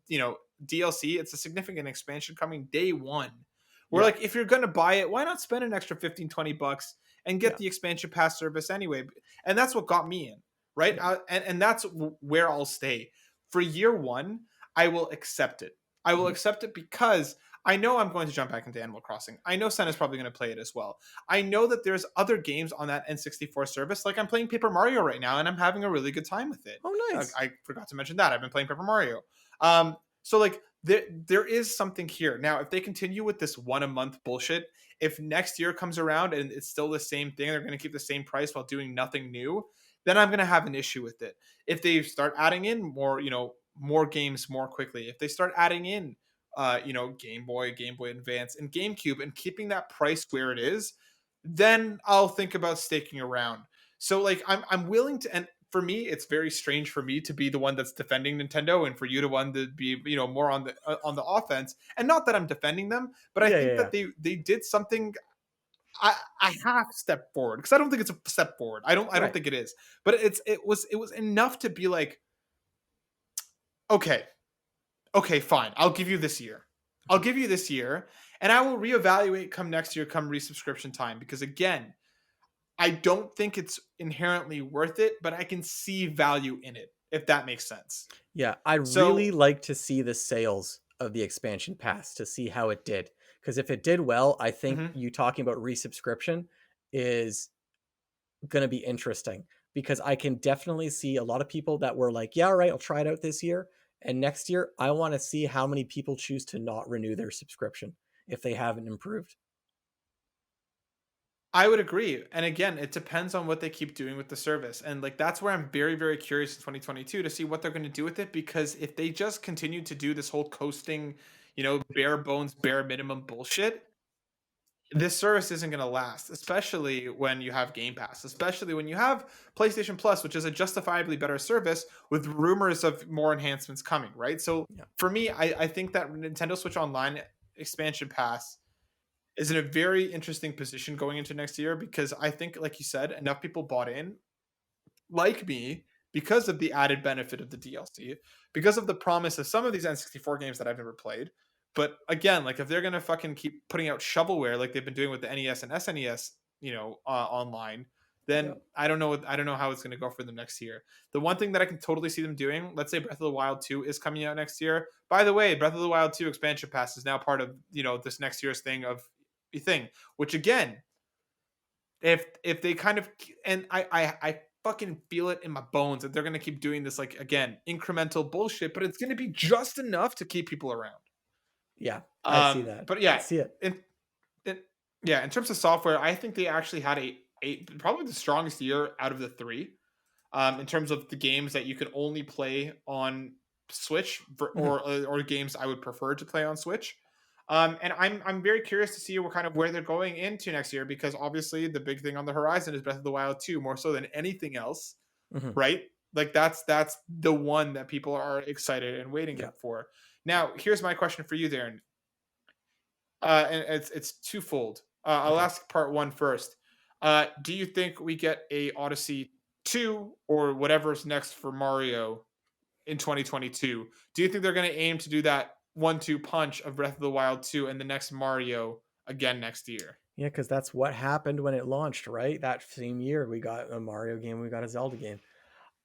DLC. It's a significant expansion coming day one. We're Yeah. like, if you're gonna buy it, why not spend an extra 15, $20 and get Yeah. the expansion pass service anyway?" And that's what got me in, right? Yeah. And that's where I'll stay for year one. I will accept it. I will Mhm. accept it because I know I'm going to jump back into Animal Crossing. I know Sen is probably going to play it as well. I know that there's other games on that N64 service. Like I'm playing Paper Mario right now, and I'm having a really good time with it. Oh, nice. I forgot to mention that I've been playing Paper Mario. So like there is something here now. If they continue with this one a month bullshit, if next year comes around and it's still the same thing, they're going to keep the same price while doing nothing new. Then I'm going to have an issue with it. If they start adding in more, more games more quickly, if they start adding in Game Boy, Game Boy Advance, and GameCube, and keeping that price where it is, then I'll think about sticking around. So like I'm willing to, and for me, it's very strange for me to be the one that's defending Nintendo, and for you to one to be more on the offense. And not that I'm defending them, but I Yeah. Yeah. think Yeah. that they did something. I half step forward because I don't think it's a step forward. I don't Right. think it is, but it was enough to be like, okay, okay, fine. I'll give you this year. I'll give you this year, and I will reevaluate come next year, come resubscription time. Because again, I don't think it's inherently worth it, but I can see value in it, if that makes sense. Yeah, I'd So, really like to see the sales of the expansion pass to see how it did. Because if it did well, I think mhm. you talking about resubscription is going to be interesting because I can definitely see a lot of people that were like, yeah, all right, I'll try it out this year. And next year, I want to see how many people choose to not renew their subscription if they haven't improved. I would agree. And again, it depends on what they keep doing with the service. And like that's where I'm very, very curious in 2022 to see what they're going to do with it. Because if they just continue to do this whole coasting, bare bones, bare minimum bullshit, this service isn't going to last, especially when you have Game Pass, especially when you have PlayStation Plus, which is a justifiably better service with rumors of more enhancements coming, right? So Yeah. for me, I think that Nintendo Switch Online expansion pass is in a very interesting position going into next year because I think, like you said, enough people bought in, like me, because of the added benefit of the DLC, because of the promise of some of these N64 games that I've never played. But again, like if they're gonna fucking keep putting out shovelware like they've been doing with the NES and SNES, online, Yeah. then I don't know how it's gonna go for them next year. The one thing that I can totally see them doing, let's say Breath of the Wild 2 is coming out next year. By the way, Breath of the Wild 2 expansion pass is now part of this next year's thing, which again, if they kind of, and I fucking feel it in my bones that they're gonna keep doing this, like again, incremental bullshit, but it's gonna be just enough to keep people around. Yeah. I see that. But I yeah, see it. in yeah, in terms of software, I think they actually had a probably the strongest year out of the three. In terms of the games that you could only play on Switch Mhm. or games I would prefer to play on Switch. And I'm very curious to see what kind of where they're going into next year because obviously the big thing on the horizon is Breath of the Wild 2 more so than anything else, Mhm. right? Like that's the one that people are excited and waiting Yeah. for. Now, here's my question for you, Darren. And it's twofold. I'll Okay. ask part one first. Do you think we get a Odyssey 2 or whatever's next for Mario in 2022? Do you think they're going to aim to do that 1-2 punch of Breath of the Wild 2 and the next Mario again next year? Yeah, because that's what happened when it launched, right? That same year, we got a Mario game, we got a Zelda game.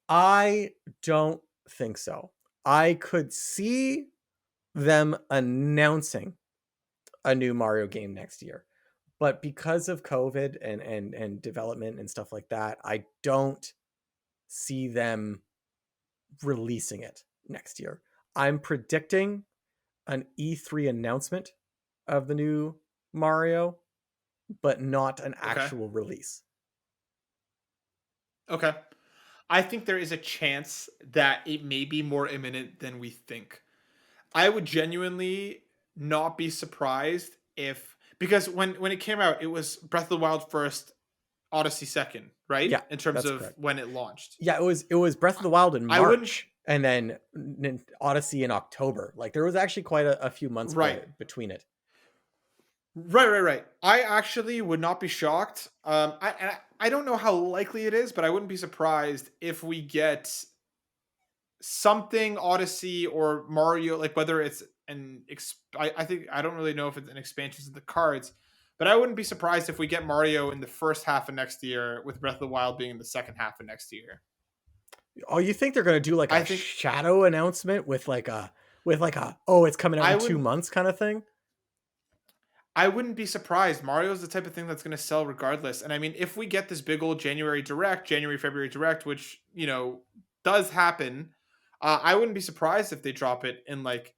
I don't think so. I could see them announcing a new Mario game next year. But because of COVID and development and stuff like that, I don't see them releasing it next year. I'm predicting an E3 announcement of the new Mario, but not an Okay. actual release. Okay. I think there is a chance that it may be more imminent than we think. I would genuinely not be surprised if, because when it came out, it was Breath of the Wild first, Odyssey second, right? Yeah, In terms that's of correct. when it launched. Yeah, it was Breath of the Wild in I wouldn't. March and then Odyssey in October. Like there was actually quite a few months Right. between it. Right. I actually would not be shocked. I don't know how likely it is, but I wouldn't be surprised if we get something Odyssey or Mario, like whether it's I think I don't really know if it's an expansion of the cards, but I wouldn't be surprised if we get Mario in the first half of next year, with Breath of the Wild being in the second half of next year. Oh, you think they're gonna do like I a think shadow announcement with like a oh it's coming out I in two wouldn't months kind of thing? I wouldn't be surprised. Mario's the type of thing that's going to sell regardless. And I mean, if we get this big old January February direct, which does happen, I wouldn't be surprised if they drop it in like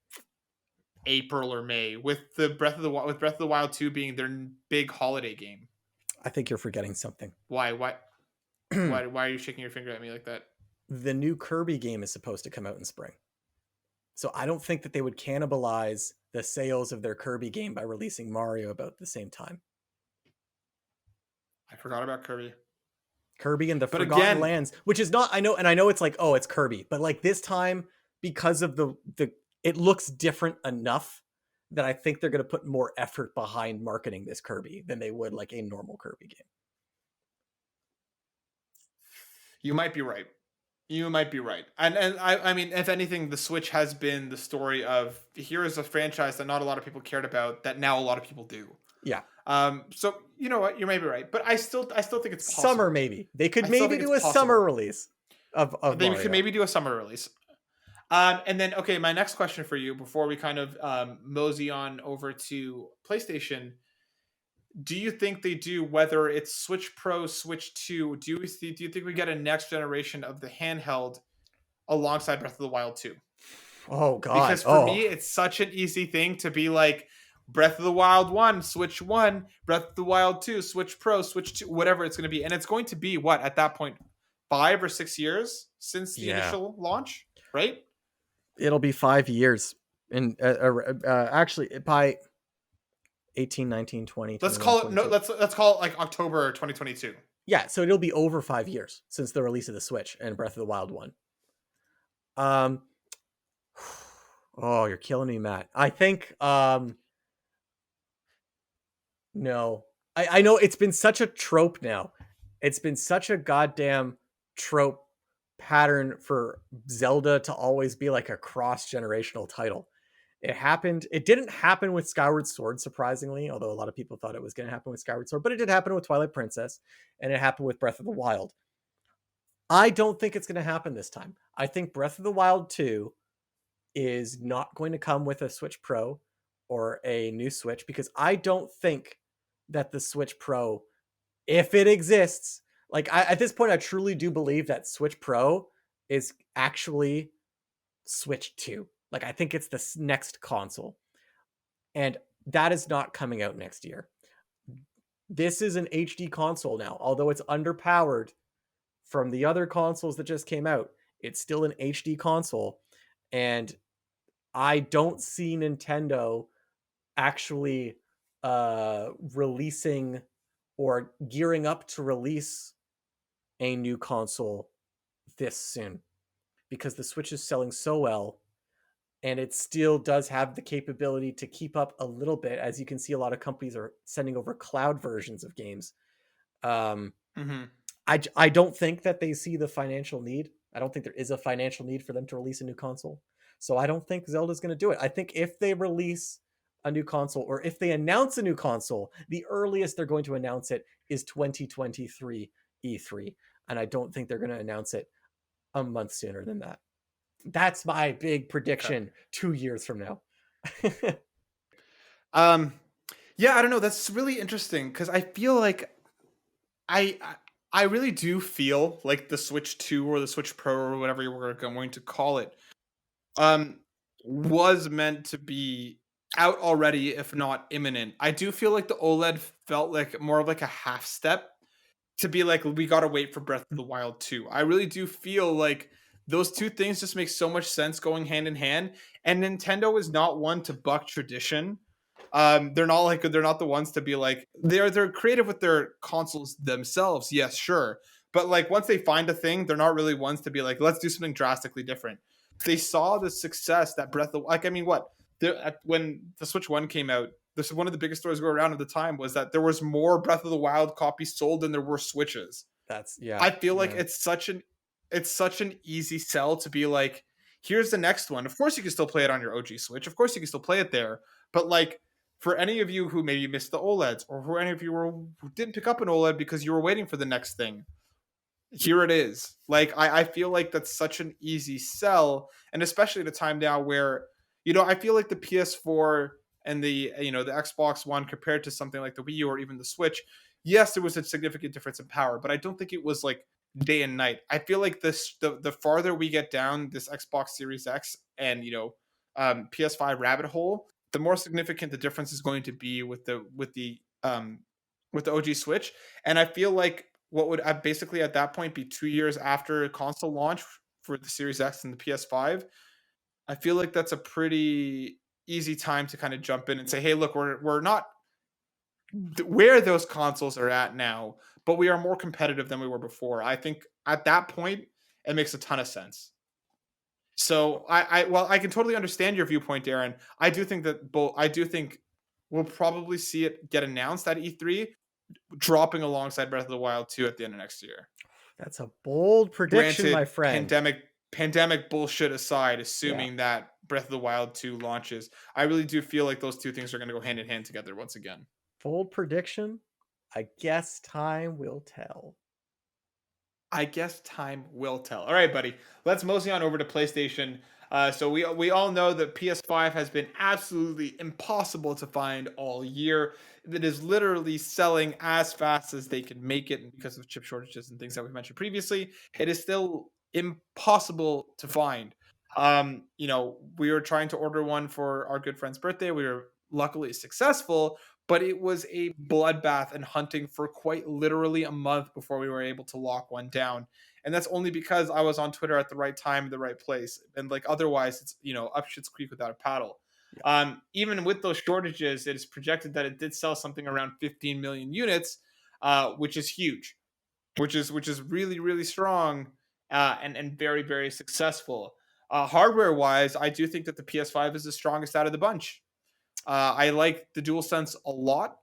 April or May with Breath of the Wild 2 being their big holiday game. I think you're forgetting something. Why? Why? The Why are you shaking your finger at me like that? new Kirby game is supposed to come out in spring. So I don't think that they would cannibalize the sales of their Kirby game by releasing Mario about the same time. I forgot about Kirby. Kirby and the But Forgotten again, Lands, which is not, I know it's like, oh, it's Kirby, but like this time because of the it looks different enough that I think they're going to put more effort behind marketing this Kirby than they would like a normal Kirby game. you might be right. You might be right. And I mean, if anything, the Switch has been the story of here is a franchise that not a lot of people cared about that now a lot of people do. Yeah. So you know what, you may be right, but I still think it's Summer possible. maybe. They could I still maybe think it's do a summer possible. release of They could Mario. maybe do a summer release. And then okay, my next question for you before we kind of mosey on over to PlayStation. do you think they do, whether it's Switch Pro, Switch 2? Do you think we get a next generation of the handheld alongside Breath of the Wild 2? Oh God. Because for Oh me, it's such an easy thing to be like Breath of the Wild 1, Switch 1, Breath of the Wild 2, Switch Pro, Switch 2, whatever it's going to be. And it's going to be what at that point, 5 or 6 years since the yeah. initial launch, right? It'll be 5 years. And actually, by 18, 19, 20, Let's 21, call it no. 22. Let's call it like October 2022. Yeah, so it'll be over 5 years since the release of the Switch and Breath of the Wild one. Um, oh, you're killing me, Matt. I think no. I know it's been such a trope now. It's been such a goddamn trope pattern for Zelda to always be like a cross-generational title. It didn't happen with Skyward Sword, surprisingly, although a lot of people thought it was going to happen with Skyward Sword, but it did happen with Twilight Princess, and it happened with Breath of the Wild. I don't think it's going to happen this time. I think Breath of the Wild 2 is not going to come with a Switch Pro or a new Switch, because I don't think that the Switch Pro, if it exists, like at this point, I truly do believe that Switch Pro is actually Switch 2. Like, I think it's the next console, and that is not coming out next year. This is an HD console now, although it's underpowered from the other consoles that just came out. It's still an HD console, and I don't see Nintendo actually releasing or gearing up to release a new console this soon, because the Switch is selling so well, and it still does have the capability to keep up a little bit. As you can see, a lot of companies are sending over cloud versions of games. Um, Mm-hmm. I don't think that they see the financial need. I don't think there is a financial need for them to release a new console. So I don't think Zelda's going to do it. I think if they release a new console, or if they announce a new console, the earliest they're going to announce it is 2023 E3. And I don't think they're going to announce it a month sooner than that. That's my big Okay. prediction 2 years from now. Um. Yeah, I don't know. That's really interesting because I feel like I, I I really do feel like the Switch 2 or the Switch Pro or whatever you were going to call it um was meant to be out already, if not imminent. I do feel like the OLED felt like more of like a half step to be like we got to wait for Breath of the Wild 2. I really do feel like those two things just make so much sense going hand in hand, and Nintendo is not one to buck tradition. They're not the ones to be like they're creative with their consoles themselves. Yes, sure. But like once they find a thing, they're not really ones to be like, let's do something drastically different. They saw the success that Breath of like I mean what when the Switch 1 came out, this is one of the biggest stories go around at the time was that there was more Breath of the Wild copies sold than there were Switches. That's yeah, I feel like yeah. it's such an easy sell to be like, here's the next one. Of course you can still play it on your OG Switch. Of course you can still play it there. But like for any of you who maybe missed the OLEDs, or for any of you who didn't pick up an OLED because you were waiting for the next thing, here it is. Like I feel like that's such an easy sell, and especially at a time now where I feel like the PS4 and the Xbox One compared to something like the Wii U or even the Switch, yes, there was a significant difference in power, but I don't think it was like day and night. I feel like the farther we get down this Xbox Series X and PS5 rabbit hole, the more significant the difference is going to be with the OG Switch. And I feel like what would basically at that point be 2 years after console launch for the Series X and the PS5. I feel like that's a pretty easy time to kind of jump in and say, hey, look, we're not where those consoles are at now, but we are more competitive than we were before. I think at that point, it makes a ton of sense. So well, I can totally understand your viewpoint, Darren. I do think that both. I do think we'll probably see it get announced at E3, dropping alongside Breath of the Wild 2 at the end of next year. That's a bold prediction, my Granted, friend. pandemic bullshit aside, Yeah. assuming that Breath of the Wild 2 launches, I really do feel like those two things are going to go hand in hand together once again. Bold prediction? I guess time will tell. I guess time will tell. All right, buddy. Let's mosey on over to PlayStation. So we all know that PS5 has been absolutely impossible to find all year. that is literally selling as fast as they can make it, and because of chip shortages and things that we mentioned previously, it is still impossible to find. We were trying to order one for our good friend's birthday. We were luckily successful, but it was a bloodbath and hunting for quite literally a month before we were able to lock one down. And that's only because I was on Twitter at the right time in the right place. And like otherwise, it's up shit's creek without a paddle. Yeah. Even with those shortages, it is projected that it did sell something around 15 million units, which is huge, which is really really strong, and very very successful. Hardware wise, I do think that the PS5 is the strongest out of the bunch. I like the DualSense a lot.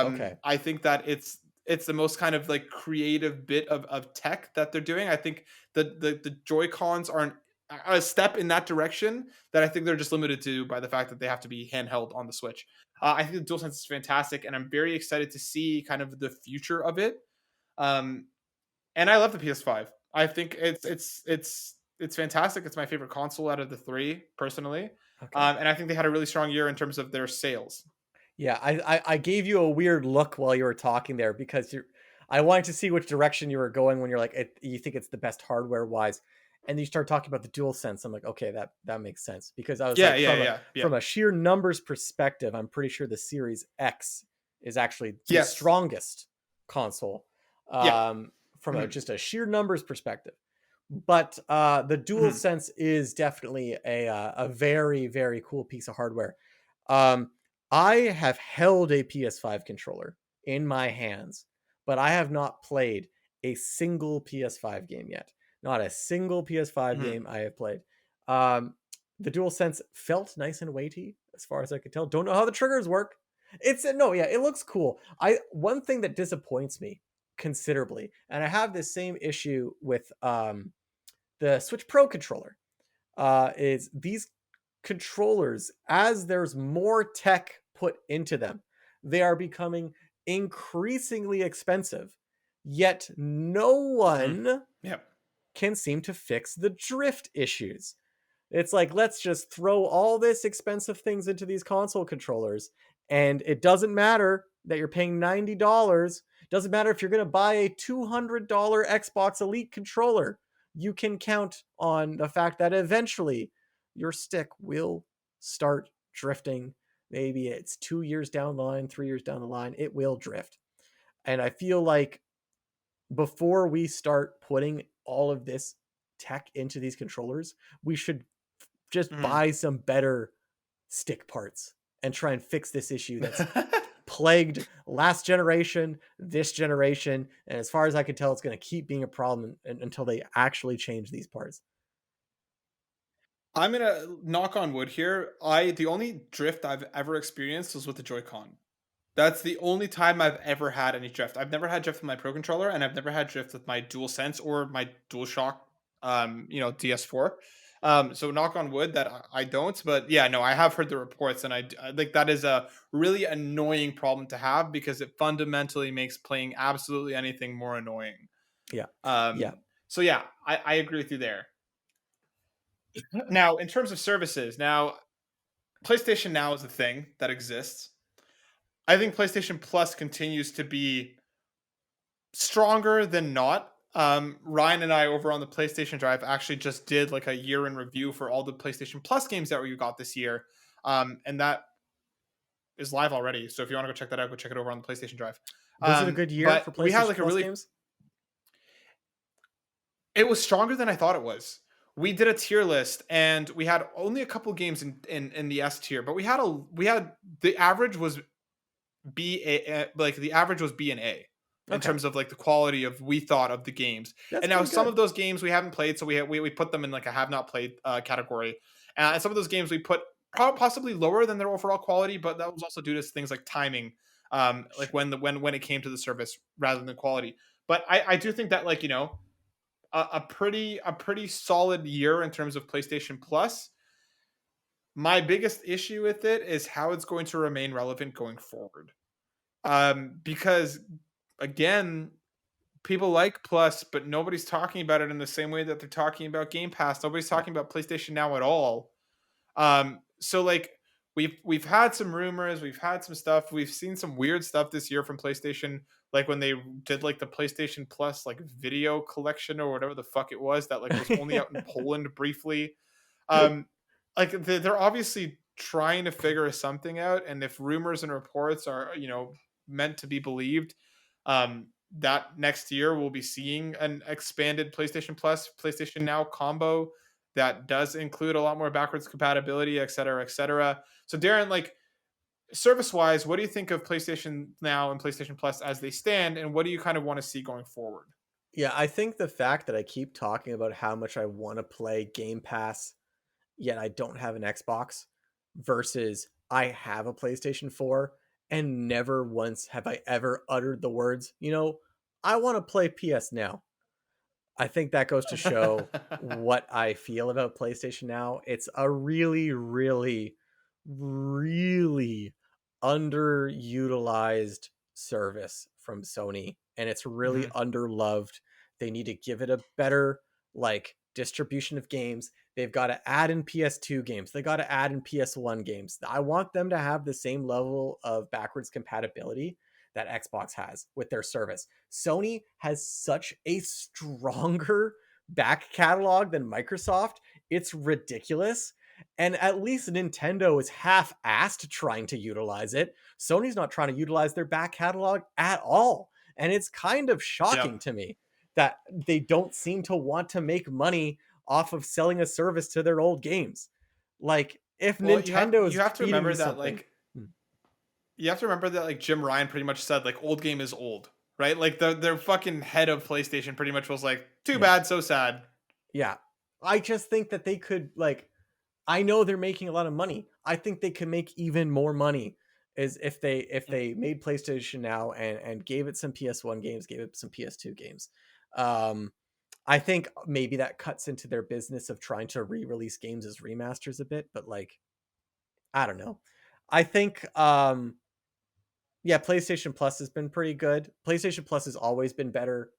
Okay. I think that it's the most kind of like creative bit of tech that they're doing. I think the Joy Cons are a step in that direction that I think they're just limited to by the fact that they have to be handheld on the Switch. I think the DualSense is fantastic, and I'm very excited to see kind of the future of it. Um, and I love the PS5. I think it's fantastic. It's my favorite console out of the three, personally. Okay. And I think they had a really strong year in terms of their sales. Yeah, I gave you a weird look while you were talking there because I wanted to see which direction you were going when you're like you think it's the best hardware wise, and you start talking about the dual sense. I'm like, okay, that makes sense because I was Yeah, like yeah, from a yeah, yeah. from a sheer numbers perspective, I'm pretty sure the Series X is actually the Yes. strongest console, Yeah. from Mhm, just a sheer numbers perspective. But the dual mhm, sense is definitely a very very cool piece of hardware. Um, I have held a PS5 controller in my hands, but I have not played a single PS5 game yet. Not a single PS5 mhm. game I have played. Um, the DualSense felt nice and weighty as far as I could tell. Don't know how the triggers work. It's no, yeah, it looks cool. I One thing that disappoints me considerably, and I have this same issue with the Switch Pro controller, is these controllers, as there's more tech put into them, they are becoming increasingly expensive. Yet no Mhm. one Yep. can seem to fix the drift issues. It's like, let's just throw all this expensive things into these console controllers, and it doesn't matter that you're paying $90. Doesn't matter if you're going to buy a $200 Xbox Elite controller. You can count on the fact that eventually your stick will start drifting. Maybe it's 2 years down the line, 3 years down the line, it will drift. And I feel like before we start putting all of this tech into these controllers, we should just Mhm. buy some better stick parts and try and fix this issue that's plagued last generation, this generation, and as far as I can tell, it's going to keep being a problem until they actually change these parts. I'm gonna knock on wood here. I The only drift I've ever experienced was with the Joy-Con. That's the only time I've ever had any drift. I've never had drift with my Pro controller, and I've never had drift with my DualSense or my DualShock, DS4. So knock on wood that I don't. But yeah, no, I have heard the reports, and I think that is a really annoying problem to have because it fundamentally makes playing absolutely anything more annoying. Yeah. Yeah. So yeah, I agree with you there. Now, in terms of services, now PlayStation Now is a thing that exists. I think PlayStation Plus continues to be stronger than not. Ryan and I over on the PlayStation Drive actually just did like a year in review for all the PlayStation Plus games that we got this year. And that is live already. So if you want to go check that out, go check it over on the PlayStation Drive. Was it a good year But for we had PlayStation like a Plus really, games? it was stronger than I thought it was. We did a tier list and we had only a couple games in the S tier, but we had the average was the average was B and A in Okay. terms of like the quality of we thought of the games. That's And now pretty some good. of those games we haven't played, so we put them in like a have not played category. And some of those games we put possibly lower than their overall quality, but that was also due to things like timing, like Sure. when it came to the service rather than quality. But I do think that a pretty solid year in terms of PlayStation Plus. My biggest issue with it is how it's going to remain relevant going forward. Because again, people like Plus, but nobody's talking about it in the same way that they're talking about Game Pass. Nobody's Yeah. talking about PlayStation Now at all. So like we've had some rumors, we've had some stuff, we've seen some weird stuff this year from PlayStation, like when they did like the PlayStation Plus like video collection or whatever the fuck it was that like was only out in Poland briefly. Um, like they're obviously trying to figure something out, and if rumors and reports are meant to be believed, that next year we'll be seeing an expanded PlayStation Plus, PlayStation Now combo that does include a lot more backwards compatibility, et cetera, et cetera. So, Darren, like service wise, what do you think of PlayStation Now and PlayStation Plus as they stand, and what do you kind of want to see going forward? Yeah, I think the fact that I keep talking about how much I want to play Game Pass, yet I don't have an Xbox, versus I have a PlayStation 4 and never once have I ever uttered the words, I want to play PS Now. I think that goes to show what I feel about PlayStation Now. It's a really, really, really underutilized service from Sony, and it's really Mhm, underloved. They need to give it a better like distribution of games. They've got to add in PS2 games. They got to add in PS1 games. I want them to have the same level of backwards compatibility that Xbox has with their service. Sony has such a stronger back catalog than Microsoft. It's ridiculous. And at least Nintendo is half assed trying to utilize it. Sony's not trying to utilize their back catalog at all. And it's kind of shocking yep. to me that they don't seem to want to make money off of selling a service to their old games. Like, if Well, Nintendo you is have to feeding remember me that something, like Jim Ryan pretty much said like old game is old, right? Like their fucking head of PlayStation pretty much was like, too yeah, bad, so sad. yeah. I just think that they could like I know they're making a lot of money. I think they can make even more money is if they made PlayStation Now and gave it some PS1 games, gave it some PS2 games. Um I think maybe that cuts into their business of trying to re-release games as remasters a bit, but like I don't know. I think yeah, PlayStation Plus has been pretty good. PlayStation Plus has always been better.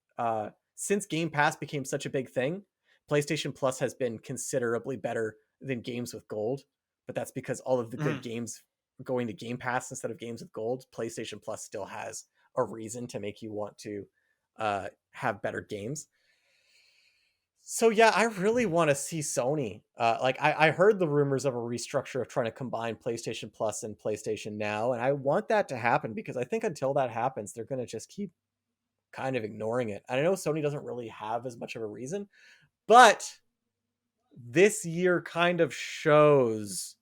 Since Game Pass became such a big thing, PlayStation Plus has been considerably better than games with gold. But that's because all of the good Mhm. games going to Game Pass instead of games with gold. PlayStation Plus still has a reason to make you want to have better games. So yeah, I really want to see Sony. Like I heard the rumors of a restructure of trying to combine PlayStation Plus and PlayStation Now, and I want that to happen because I think until that happens, they're going to just keep kind of ignoring it. And I know Sony doesn't really have as much of a reason, but this year kind of shows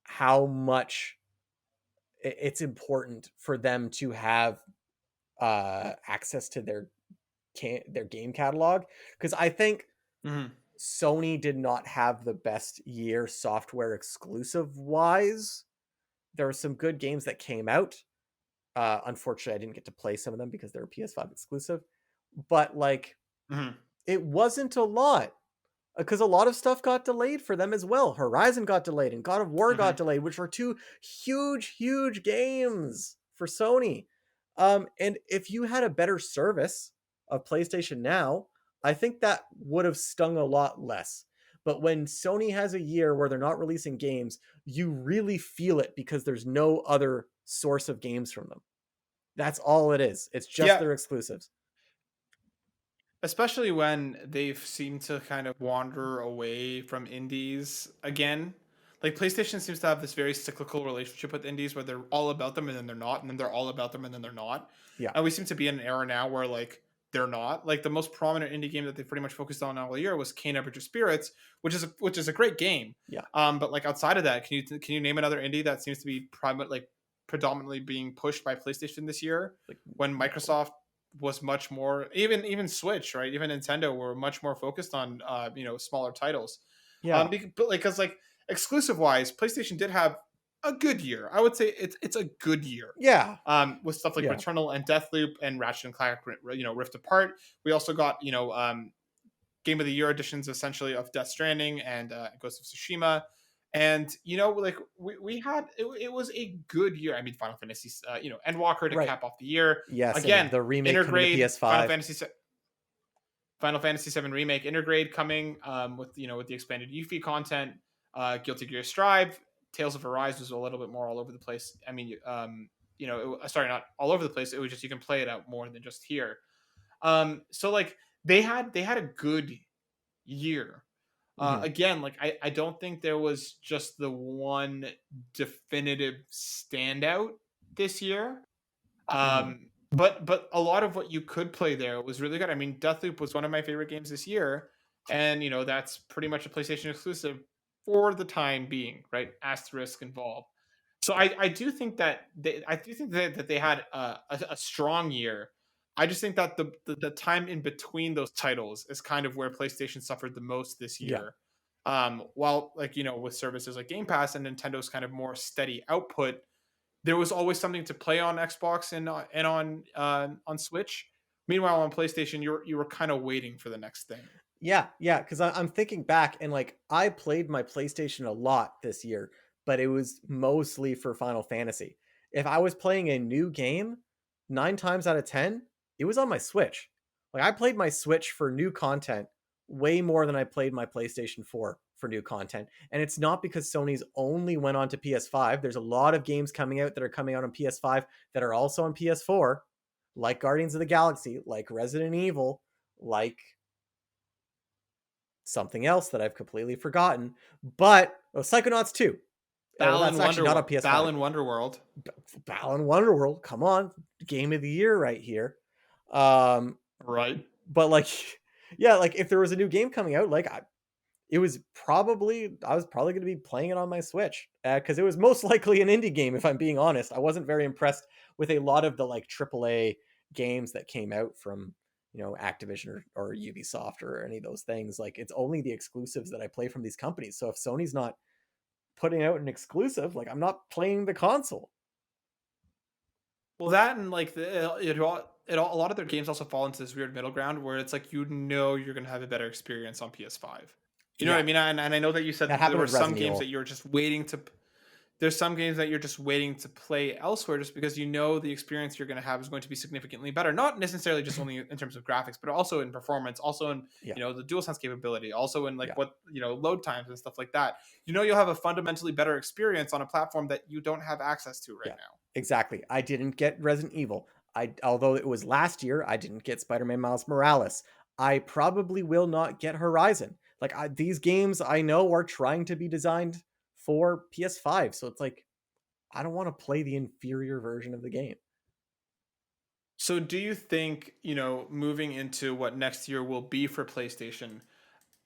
how much it's important for them to have access to their game catalog because I think Mhm. Sony did not have the best year software exclusive wise. There were some good games that came out. Unfortunately, I didn't get to play some of them because they're PS5 exclusive. But like, Mhm. it wasn't a lot because a lot of stuff got delayed for them as well. Horizon got delayed and God of War got Mhm. delayed, which were two huge, huge games for Sony. And if you had a better service of PlayStation Now, I think that would have stung a lot less. But when Sony has a year where they're not releasing games, you really feel it because there's no other source of games from them. That's all it is. It's just Yeah, their exclusives. especially when they've seemed to kind of wander away from indies again. Like PlayStation seems to have this very cyclical relationship with indies where they're all about them and then they're not, and then they're all about them and then they're not. Yeah. And we seem to be in an era now where like they're not. Like the most prominent indie game that they pretty much focused on all year was Kane Ever Spirits, which is a great game. Yeah. But like outside of that, can you name another indie that seems to be predominantly being pushed by PlayStation this year Like when no. Microsoft was much more, even Switch, right? Even Nintendo were much more focused on smaller titles. Yeah. Because like exclusive wise, PlayStation did have a good year. I would say it's a good year. Yeah. With stuff like Yeah. Returnal and Deathloop and Ratchet and Clank, Rift Apart. We also got Game of the Year editions essentially of Death Stranding and Ghost of Tsushima. And like we had it was a good year. I mean, Final Fantasy, Endwalker to Right. cap off the year. Yes, and Again, the remake coming to Intergrade, PS5. Final Fantasy VII remake, Intergrade coming with with the expanded Yuffie content, Guilty Gear Strive, Tales of Arise was a little bit more all over the place. I mean, sorry, not all over the place. It was just you can play it out more than just here. So like they had a good year. Hmm. Again, like I don't think there was just the one definitive standout this year. Hmm. But a lot of what you could play there was really good. I mean, Deathloop was one of my favorite games this year, and that's pretty much a PlayStation exclusive for the time being, right? Asterisk involved. So I do think that they had a strong year. I just think that the time in between those titles is kind of where PlayStation suffered the most this Yeah. year. While like with services like Game Pass and Nintendo's kind of more steady output, there was always something to play on Xbox and on Switch. Meanwhile, on PlayStation, you were kind of waiting for the next thing. Yeah, yeah, because I'm thinking back and like I played my PlayStation a lot this year, but it was mostly for Final Fantasy. If I was playing a new game, 9 times out of 10, it was on my Switch. Like I played my Switch for new content way more than I played my PlayStation 4 for new content. And it's not because Sony's only went on to PS5. There's a lot of games coming out that are coming out on PS5 that are also on PS4, like Guardians of the Galaxy, like Resident Evil, like something else that I've completely forgotten. But Psychonauts 2. Well, that's actually not on PS5. Balan Wonderworld, Balan Wonderworld. Come on. Game of the year right here. Um, right? but like, yeah, like if there was a new game coming out, like I was probably going to be playing it on my Switch because it was most likely an indie game. If I'm being honest, I wasn't very impressed with a lot of the like AAA games that came out from Activision or Ubisoft or any of those things. Like it's only the exclusives that I play from these companies. So if Sony's not putting out an exclusive, like I'm not playing the console. Well, that and like a lot of their games also fall into this weird middle ground where it's like you're gonna have a better experience on PS5. You know what Yeah, I mean? And I know that you said that that there happened were with some Resident games that Evil. you're just waiting to there's some games that you're just waiting to play elsewhere just because the experience you're going to have is going to be significantly better, not necessarily just only in terms of graphics but also in performance, also in Yeah, the dual sense capability, also in like yeah. what load times and stuff like that. You'll have a fundamentally better experience on a platform that you don't have access to right Yeah, now. exactly. I didn't get Resident Evil. Although it was last year, I didn't get Spider-Man Miles Morales. I probably will not get Horizon. Like these games I know are trying to be designed for PS5, so it's like I don't want to play the inferior version of the game. So do you think, moving into what next year will be for PlayStation,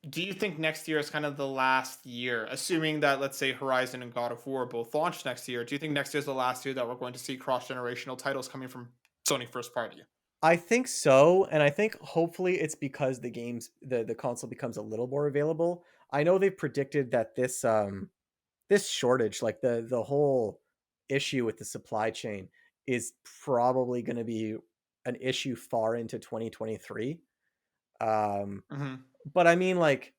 do you think next year is kind of the last year, assuming that, let's say, Horizon and God of War both launch next year? Do you think next year is the last year that we're going to see cross-generational titles coming from Sony first party? I think so, and I think hopefully it's because the console becomes a little more available. I know they've predicted that this shortage, like the whole issue with the supply chain, is probably going to be an issue far into 2023. Um, Hmm. but I mean, like,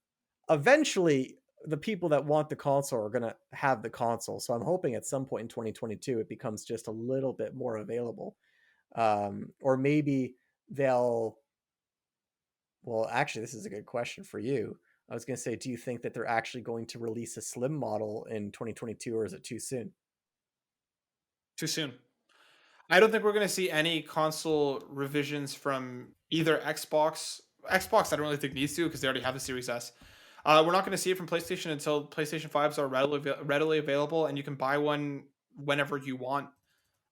eventually, the people that want the console are going to have the console. So I'm hoping at some point in 2022 it becomes just a little bit more available. Or maybe they'll. Well, actually, this is a good question for you. I was going to say, do you think that they're actually going to release a slim model in 2022, or is it too soon? Too soon. I don't think we're going to see any console revisions from either Xbox. Xbox, I don't really think needs to because they already have the Series S. We're not going to see it from PlayStation until PlayStation 5s are readily available and you can buy one whenever you want.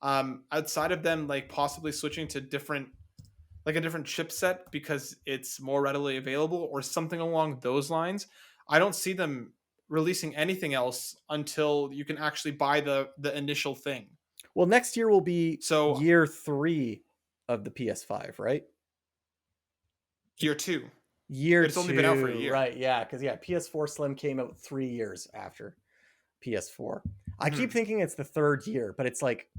Outside of them, like possibly switching to a different chipset because it's more readily available or something along those lines, I don't see them releasing anything else until you can actually buy the initial thing. Well, next year will be So year 3 of the PS5, right? year two, Year it's only been out for a 2, year. right? Yeah, because yeah, PS4 Slim came out 3 years after PS4. I keep Hmm. thinking it's the third year, but it's like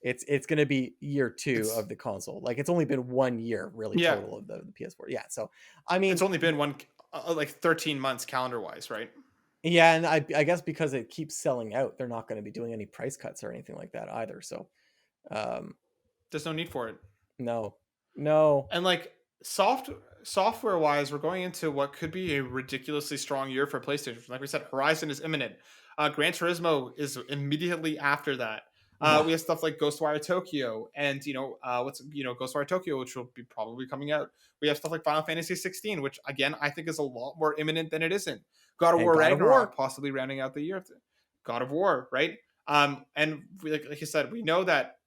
it's going to be year 2 It's of the console. Like it's only been 1 year really yeah, total of the PS4. Yeah, so I it's mean, only been like 13 months calendar wise, right? yeah, and I guess because it keeps selling out, they're not going to be doing any price cuts or anything like that either. So, um, There's no need for it. no, no, And like soft software wise, we're going into what could be a ridiculously strong year for PlayStation. Like we said, Horizon is imminent. Gran Turismo is immediately after that. Yeah, We have stuff like Ghostwire Tokyo, and what's Ghostwire Tokyo, which will be probably coming out. We have stuff like Final Fantasy 16, which again I think is a lot more imminent than it isn't. God of and War God of Ragnarok War. possibly rounding out the year. God of War, right? And like you said, we know that.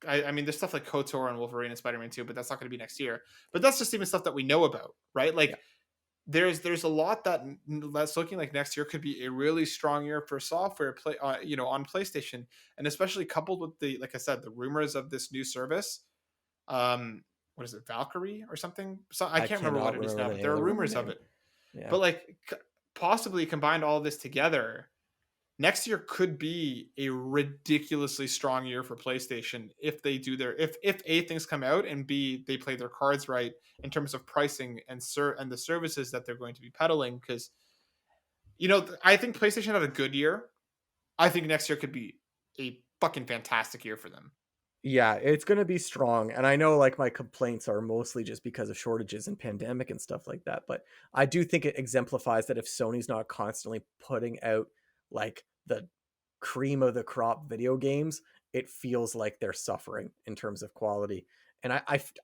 I mean, there's stuff like KOTOR and Wolverine and Spider-Man 2, but that's not going to be next year. But that's just even stuff that we know about, right? Yeah, Like there's a lot that's looking like next year could be a really strong year for software play, on PlayStation, and especially coupled with the like I said, the rumors of this new service. What is it, Valkyrie or something? So I I can't remember what cannot it is remember now, the but name there of are the rumors of name. it. Yeah. But like possibly combined all this together, next year could be a ridiculously strong year for PlayStation if they do their if A, things come out, and B, they play their cards right in terms of pricing and the services that they're going to be peddling. Because I think PlayStation had a good year. I think next year could be a fucking fantastic year for them. Yeah, it's gonna be strong, and I know, like, my complaints are mostly just because of shortages and pandemic and stuff like that, but I do think it exemplifies that if Sony's not constantly putting out, like, the cream of the crop video games, it feels like they're suffering in terms of quality, and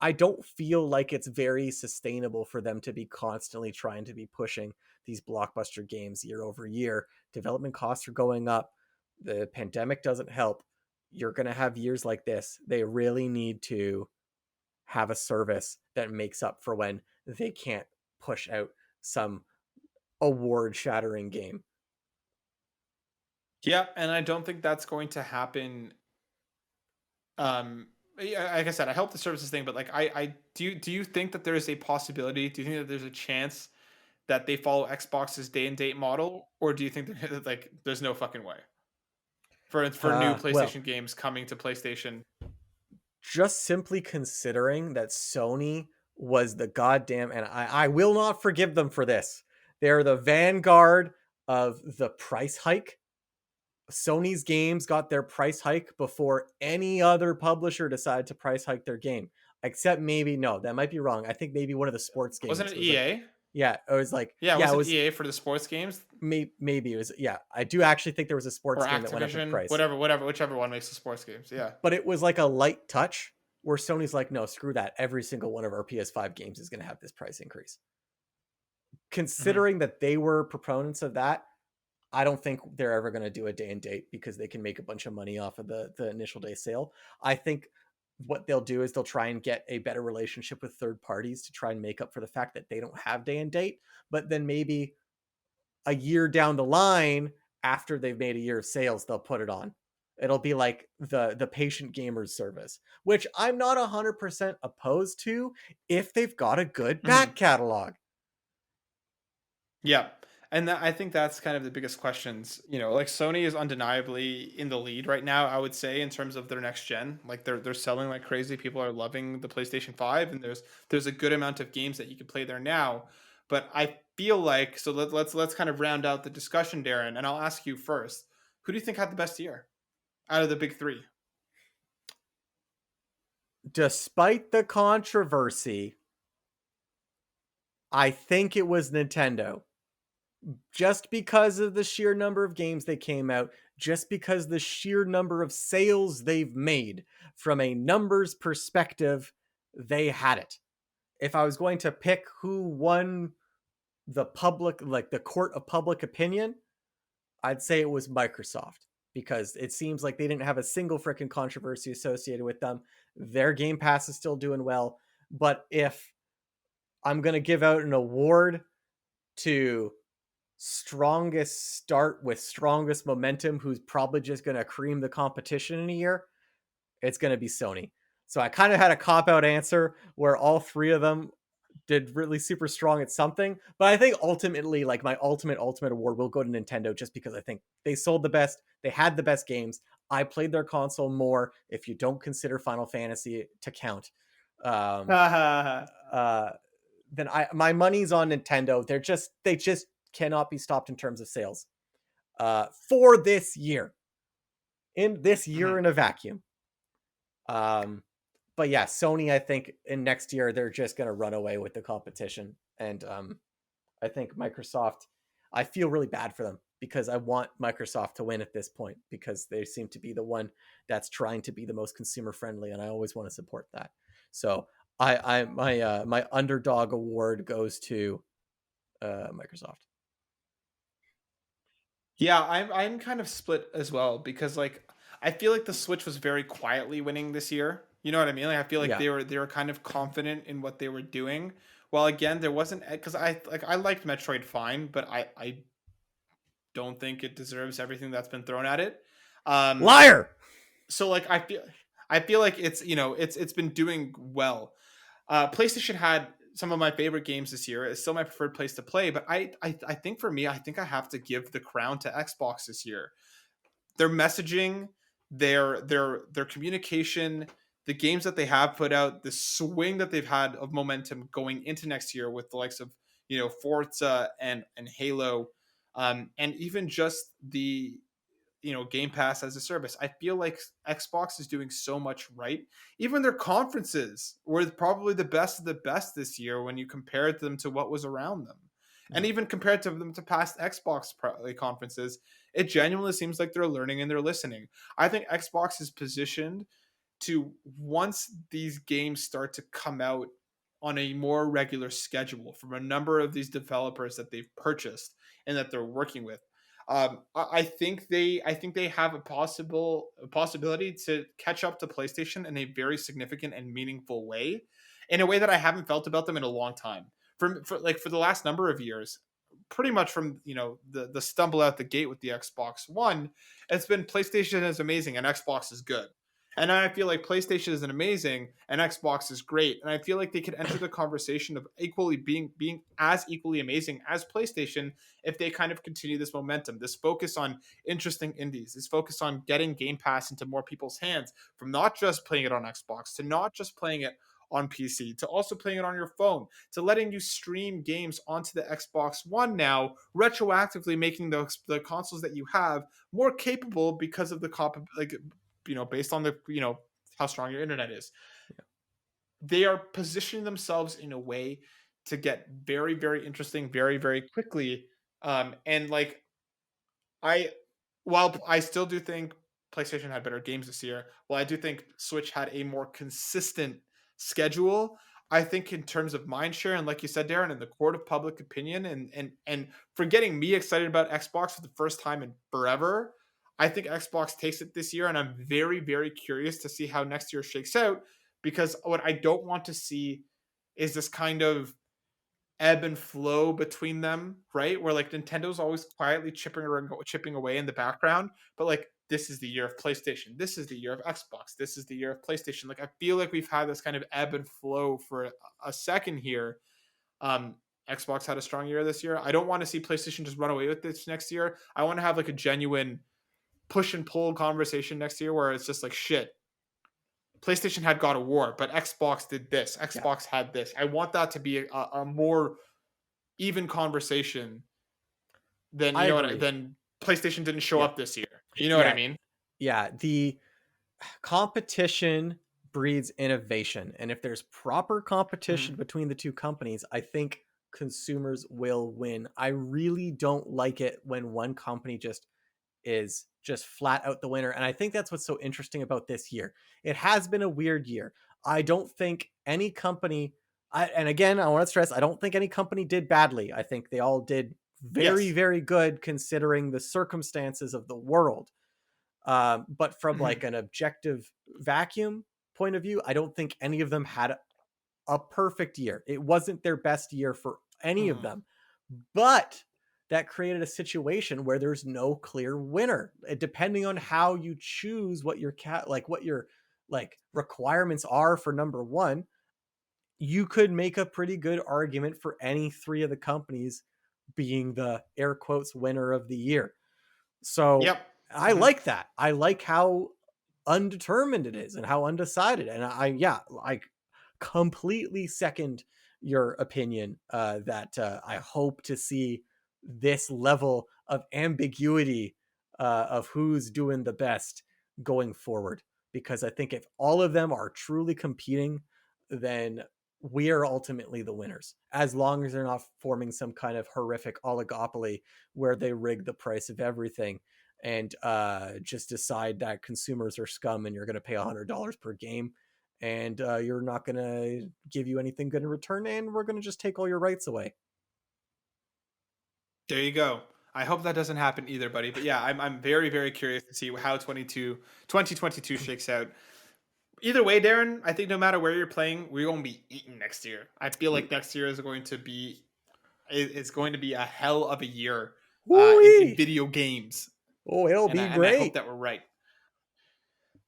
I don't feel like it's very sustainable for them to be constantly trying to be pushing these blockbuster games year over year. Development costs are going up, the pandemic doesn't help. You're going to have years like this. They really need to have a service that makes up for when they can't push out some award shattering game. Yeah, and I don't think that's going to happen. Yeah, like I said, I hope the services thing, but like I do you think that there is a possibility? Do you think that there's a chance that they follow Xbox's day and date model, or do you think that like there's no fucking way for new Well, PlayStation games coming to PlayStation? just simply considering that Sony was the goddamn, and I will not forgive them for this. They're the vanguard of the price hike. Sony's games got their price hike before any other publisher decided to price hike their game. Except maybe, no, that might be wrong. I think maybe one of the sports Wasn't games it was like, EA? yeah, it was like, Yeah, yeah, it wasn't was EA for the sports games maybe it was, yeah. I do actually think there was a or sports game that went up in Activision? price, Whatever, whichever one makes the sports games. Yeah. but it was like a light touch where Sony's like, no, screw that. Every single one of our PS5 games is going to have this price increase. Hmm. Considering that they were proponents of that, I don't think they're ever going to do a day and date because they can make a bunch of money off of the initial day sale. I think what they'll do is they'll try and get a better relationship with third parties to try and make up for the fact that they don't have day and date. But then maybe a year down the line, after they've made a year of sales, they'll put it on. It'll be like the patient gamers service, which I'm not 100% opposed to if they've got a good Hmm. back catalog. Yeah. And I think that's kind of the biggest questions. Like Sony is undeniably in the lead right now, I would say, in terms of their next gen. Like they're selling like crazy. People are loving the PlayStation 5, and there's a good amount of games that you can play there now. But I feel like so let's kind of round out the discussion, Darren, and I'll ask you first. Who do you think had the best year out of the big three? Despite the controversy, I think it was Nintendo. Just because of the sheer number of games they came out, just because the sheer number of sales they've made, from a numbers perspective, they had it. If I was going to pick who won the public, like the court of public opinion, I'd say it was Microsoft because it seems like they didn't have a single freaking controversy associated with them. Their Game Pass is still doing well. But if I'm going to give out an award to strongest start with strongest momentum, who's probably just going to cream the competition in a year, it's going to be Sony. So I kind of had a cop out answer where all three of them did really super strong at something. But I think ultimately, like my ultimate award will go to Nintendo just because I think they sold the best, they had the best games. I played their console more if you don't consider Final Fantasy to count. Um, uh, then my money's on Nintendo. They just cannot be stopped in terms of sales. For this year, in this year Mhm. in a vacuum. Um, but yeah, Sony, I think in next year they're just going to run away with the competition, and I think Microsoft. I feel really bad for them because I want Microsoft to win at this point because they seem to be the one that's trying to be the most consumer friendly, and I always want to support that. So my underdog award goes to Microsoft. Yeah, I'm kind of split as well because like I feel like the Switch was very quietly winning this year. You know what I mean? Like I feel like Yeah, they were kind of confident in what they were doing. While again, there wasn't because I liked Metroid fine, but I don't think it deserves everything that's been thrown at it. Um, liar. so like I feel like it's it's been doing well. PlayStation had some of my favorite games this year. It's still my preferred place to play, but I think for me, I think I have to give the crown to Xbox this year. Their messaging, their communication, the games that they have put out, the swing that they've had of momentum going into next year with the likes of Forza and Halo, and even just the Game Pass as a service. I feel like Xbox is doing so much right. Even their conferences were probably the best of the best this year when you compared them to what was around them. And Yeah. even compared to them to past Xbox conferences, it genuinely seems like they're learning and they're listening. I think Xbox is positioned to, once these games start to come out on a more regular schedule from a number of these developers that they've purchased and that they're working with. I think they have a possibility to catch up to PlayStation in a very significant and meaningful way, in a way that I haven't felt about them in a long time. For the last number of years, pretty much from the stumble out the gate with the Xbox One, it's been PlayStation is amazing and Xbox is good. And I feel like PlayStation is an amazing and Xbox is great. And I feel like they could enter the conversation of equally being as equally amazing as PlayStation if they kind of continue this momentum, this focus on interesting indies, this focus on getting Game Pass into more people's hands, from not just playing it on Xbox to not just playing it on PC to also playing it on your phone to letting you stream games onto the Xbox One now, retroactively making the consoles that you have more capable because of the based on the how strong your internet is. They are positioning themselves in a way to get very very interesting very very quickly. And like I while I still do think PlayStation had better games this year, while I do think Switch had a more consistent schedule, I think in terms of mindshare and like you said, Darren, in the court of public opinion and for getting me excited about Xbox for the first time in forever, I think Xbox takes it this year, and I'm very, very curious to see how next year shakes out because what I don't want to see is this kind of ebb and flow between them, right? Where like Nintendo's always quietly chipping away in the background, but like this is the year of PlayStation, this is the year of Xbox, this is the year of PlayStation. Like I feel like we've had this kind of ebb and flow for a second here. Um, Xbox had a strong year this year. I don't want to see PlayStation just run away with this next year. I want to have like a genuine push and pull conversation next year where it's just like shit. PlayStation had God of War, but Xbox did this. Yeah, Xbox had this. I want that to be a more even conversation than I agree. than PlayStation didn't show Yeah, up this year. You know what I yeah, mean? yeah. The competition breeds innovation, and if there's proper competition Mhm. between the two companies, I think consumers will win. I really don't like it when one company is just flat out the winner. And I think that's what's so interesting about this year. It has been a weird year. I don't think any company, and again, I want to stress, I don't think any company did badly. I think they all did very, Yes. very good considering the circumstances of the world. But from like Mhm. an objective vacuum point of view, I don't think any of them had a perfect year. It wasn't their best year for any of Mhm. them, but that created a situation where there's no clear winner. Depending on how you choose what your what your like requirements are for number one, you could make a pretty good argument for any three of the companies being the air quotes winner of the year. So Yep. I Mhm. like that. I like how undetermined it is and how undecided. And yeah, I completely second your opinion that I hope to see this level of ambiguity of who's doing the best going forward. because I think if all of them are truly competing, then we are ultimately the winners, as long as they're not forming some kind of horrific oligopoly where they rig the price of everything and just decide that consumers are scum and you're going to pay $100 per game and you're not going to give you anything good in return, and we're going to just take all your rights away. There you go. I hope that doesn't happen either, buddy. But yeah, I'm very, very curious to see how 2022 shakes out. Either way, Darren, I think no matter where you're playing, we're going to be eating next year. I feel like next year is going to be it's going to be a hell of a year in Woo-wee! video games, Oh, it'll and be I hope great. that we're right.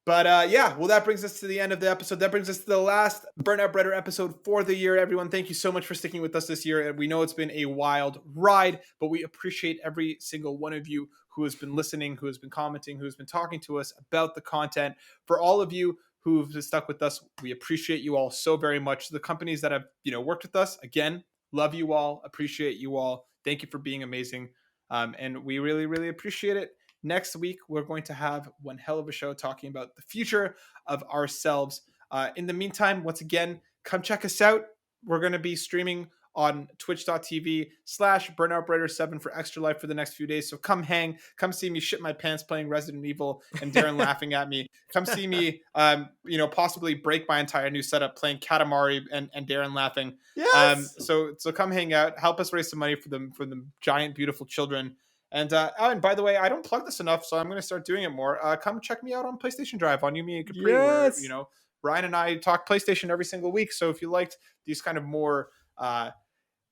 But yeah, well, that brings us to the end of the episode. That brings us to the last Burnout Breader episode for the year. Everyone, thank you so much for sticking with us this year. And we know it's been a wild ride, but we appreciate every single one of you who has been listening, who has been commenting, who has been talking to us about the content. For all of you who've stuck with us, we appreciate you all so very much. The companies that have worked with us, again, love you all, appreciate you all. Thank you for being amazing, and we really, really appreciate it. Next week, we're going to have one hell of a show talking about the future of ourselves. In the meantime, once again, come check us out. We're going to be streaming on twitch.tv/burnoutbrighter7 for extra life for the next few days. So come hang, come see me shit my pants playing Resident Evil and Darren laughing at me. Come see me, possibly break my entire new setup playing Katamari and Darren laughing. Yes. So come hang out, help us raise some money for the giant, beautiful children. And by the way, I don't plug this enough, so I'm going to start doing it more. Come check me out on PlayStation Drive on Yumi and Capri, where Yes. Ryan and I talk PlayStation every single week. So if you liked these kind of more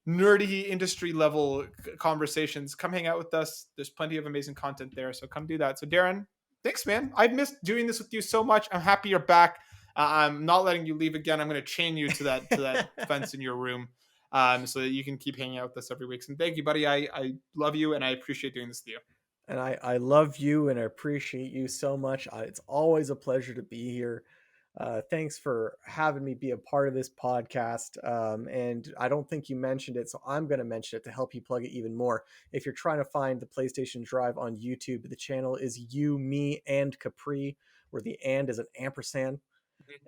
nerdy industry level conversations, come hang out with us. There's plenty of amazing content there, so come do that. So Darren, thanks, man. I've missed doing this with you so much. I'm happy you're back. I'm not letting you leave again. I'm going to chain you to that fence in your room, so that you can keep hanging out with us every week. And thank you, buddy. I love you, and I appreciate doing this with you. And I love you and I appreciate you so much. It's always a pleasure to be here. Thanks for having me be a part of this podcast. And I don't think you mentioned it, so I'm going to mention it to help you plug it even more. If you're trying to find the PlayStation Drive on YouTube, the channel is You, Me, and Capri, where the and is an ampersand.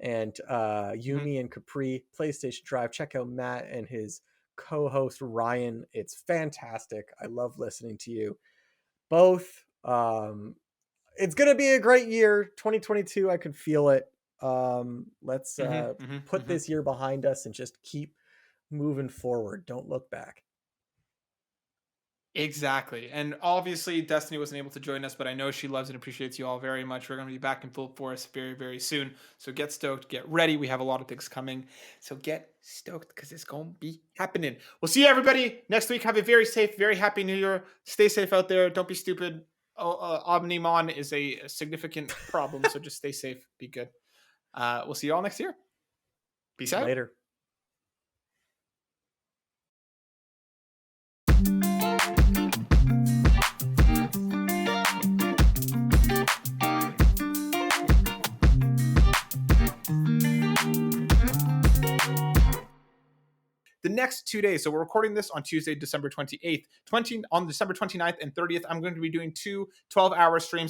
And Mm-hmm. Yumi and Capri, PlayStation Drive. Check out Matt and his co-host Ryan. It's fantastic. I love listening to you both. It's gonna be a great year, 2022. I could feel it. Let's Mm-hmm. Mm-hmm. put Mm-hmm. this year behind us and just keep moving forward. Don't look back. Exactly. And obviously, Destiny wasn't able to join us, but I know she loves and appreciates you all very much. We're going to be back in full force very, very soon. So get stoked, get ready. We have a lot of things coming. So get stoked because it's going to be happening. We'll see you, everybody, next week. Have a very safe, very happy new year. Stay safe out there. Don't be stupid. Omnimon is a significant problem. So just stay safe. Be good. We'll see you all next year. Peace out. Later. The next 2 days. So we're recording this on Tuesday, December 28th. On December 29th and 30th, I'm going to be doing two 12-hour streams.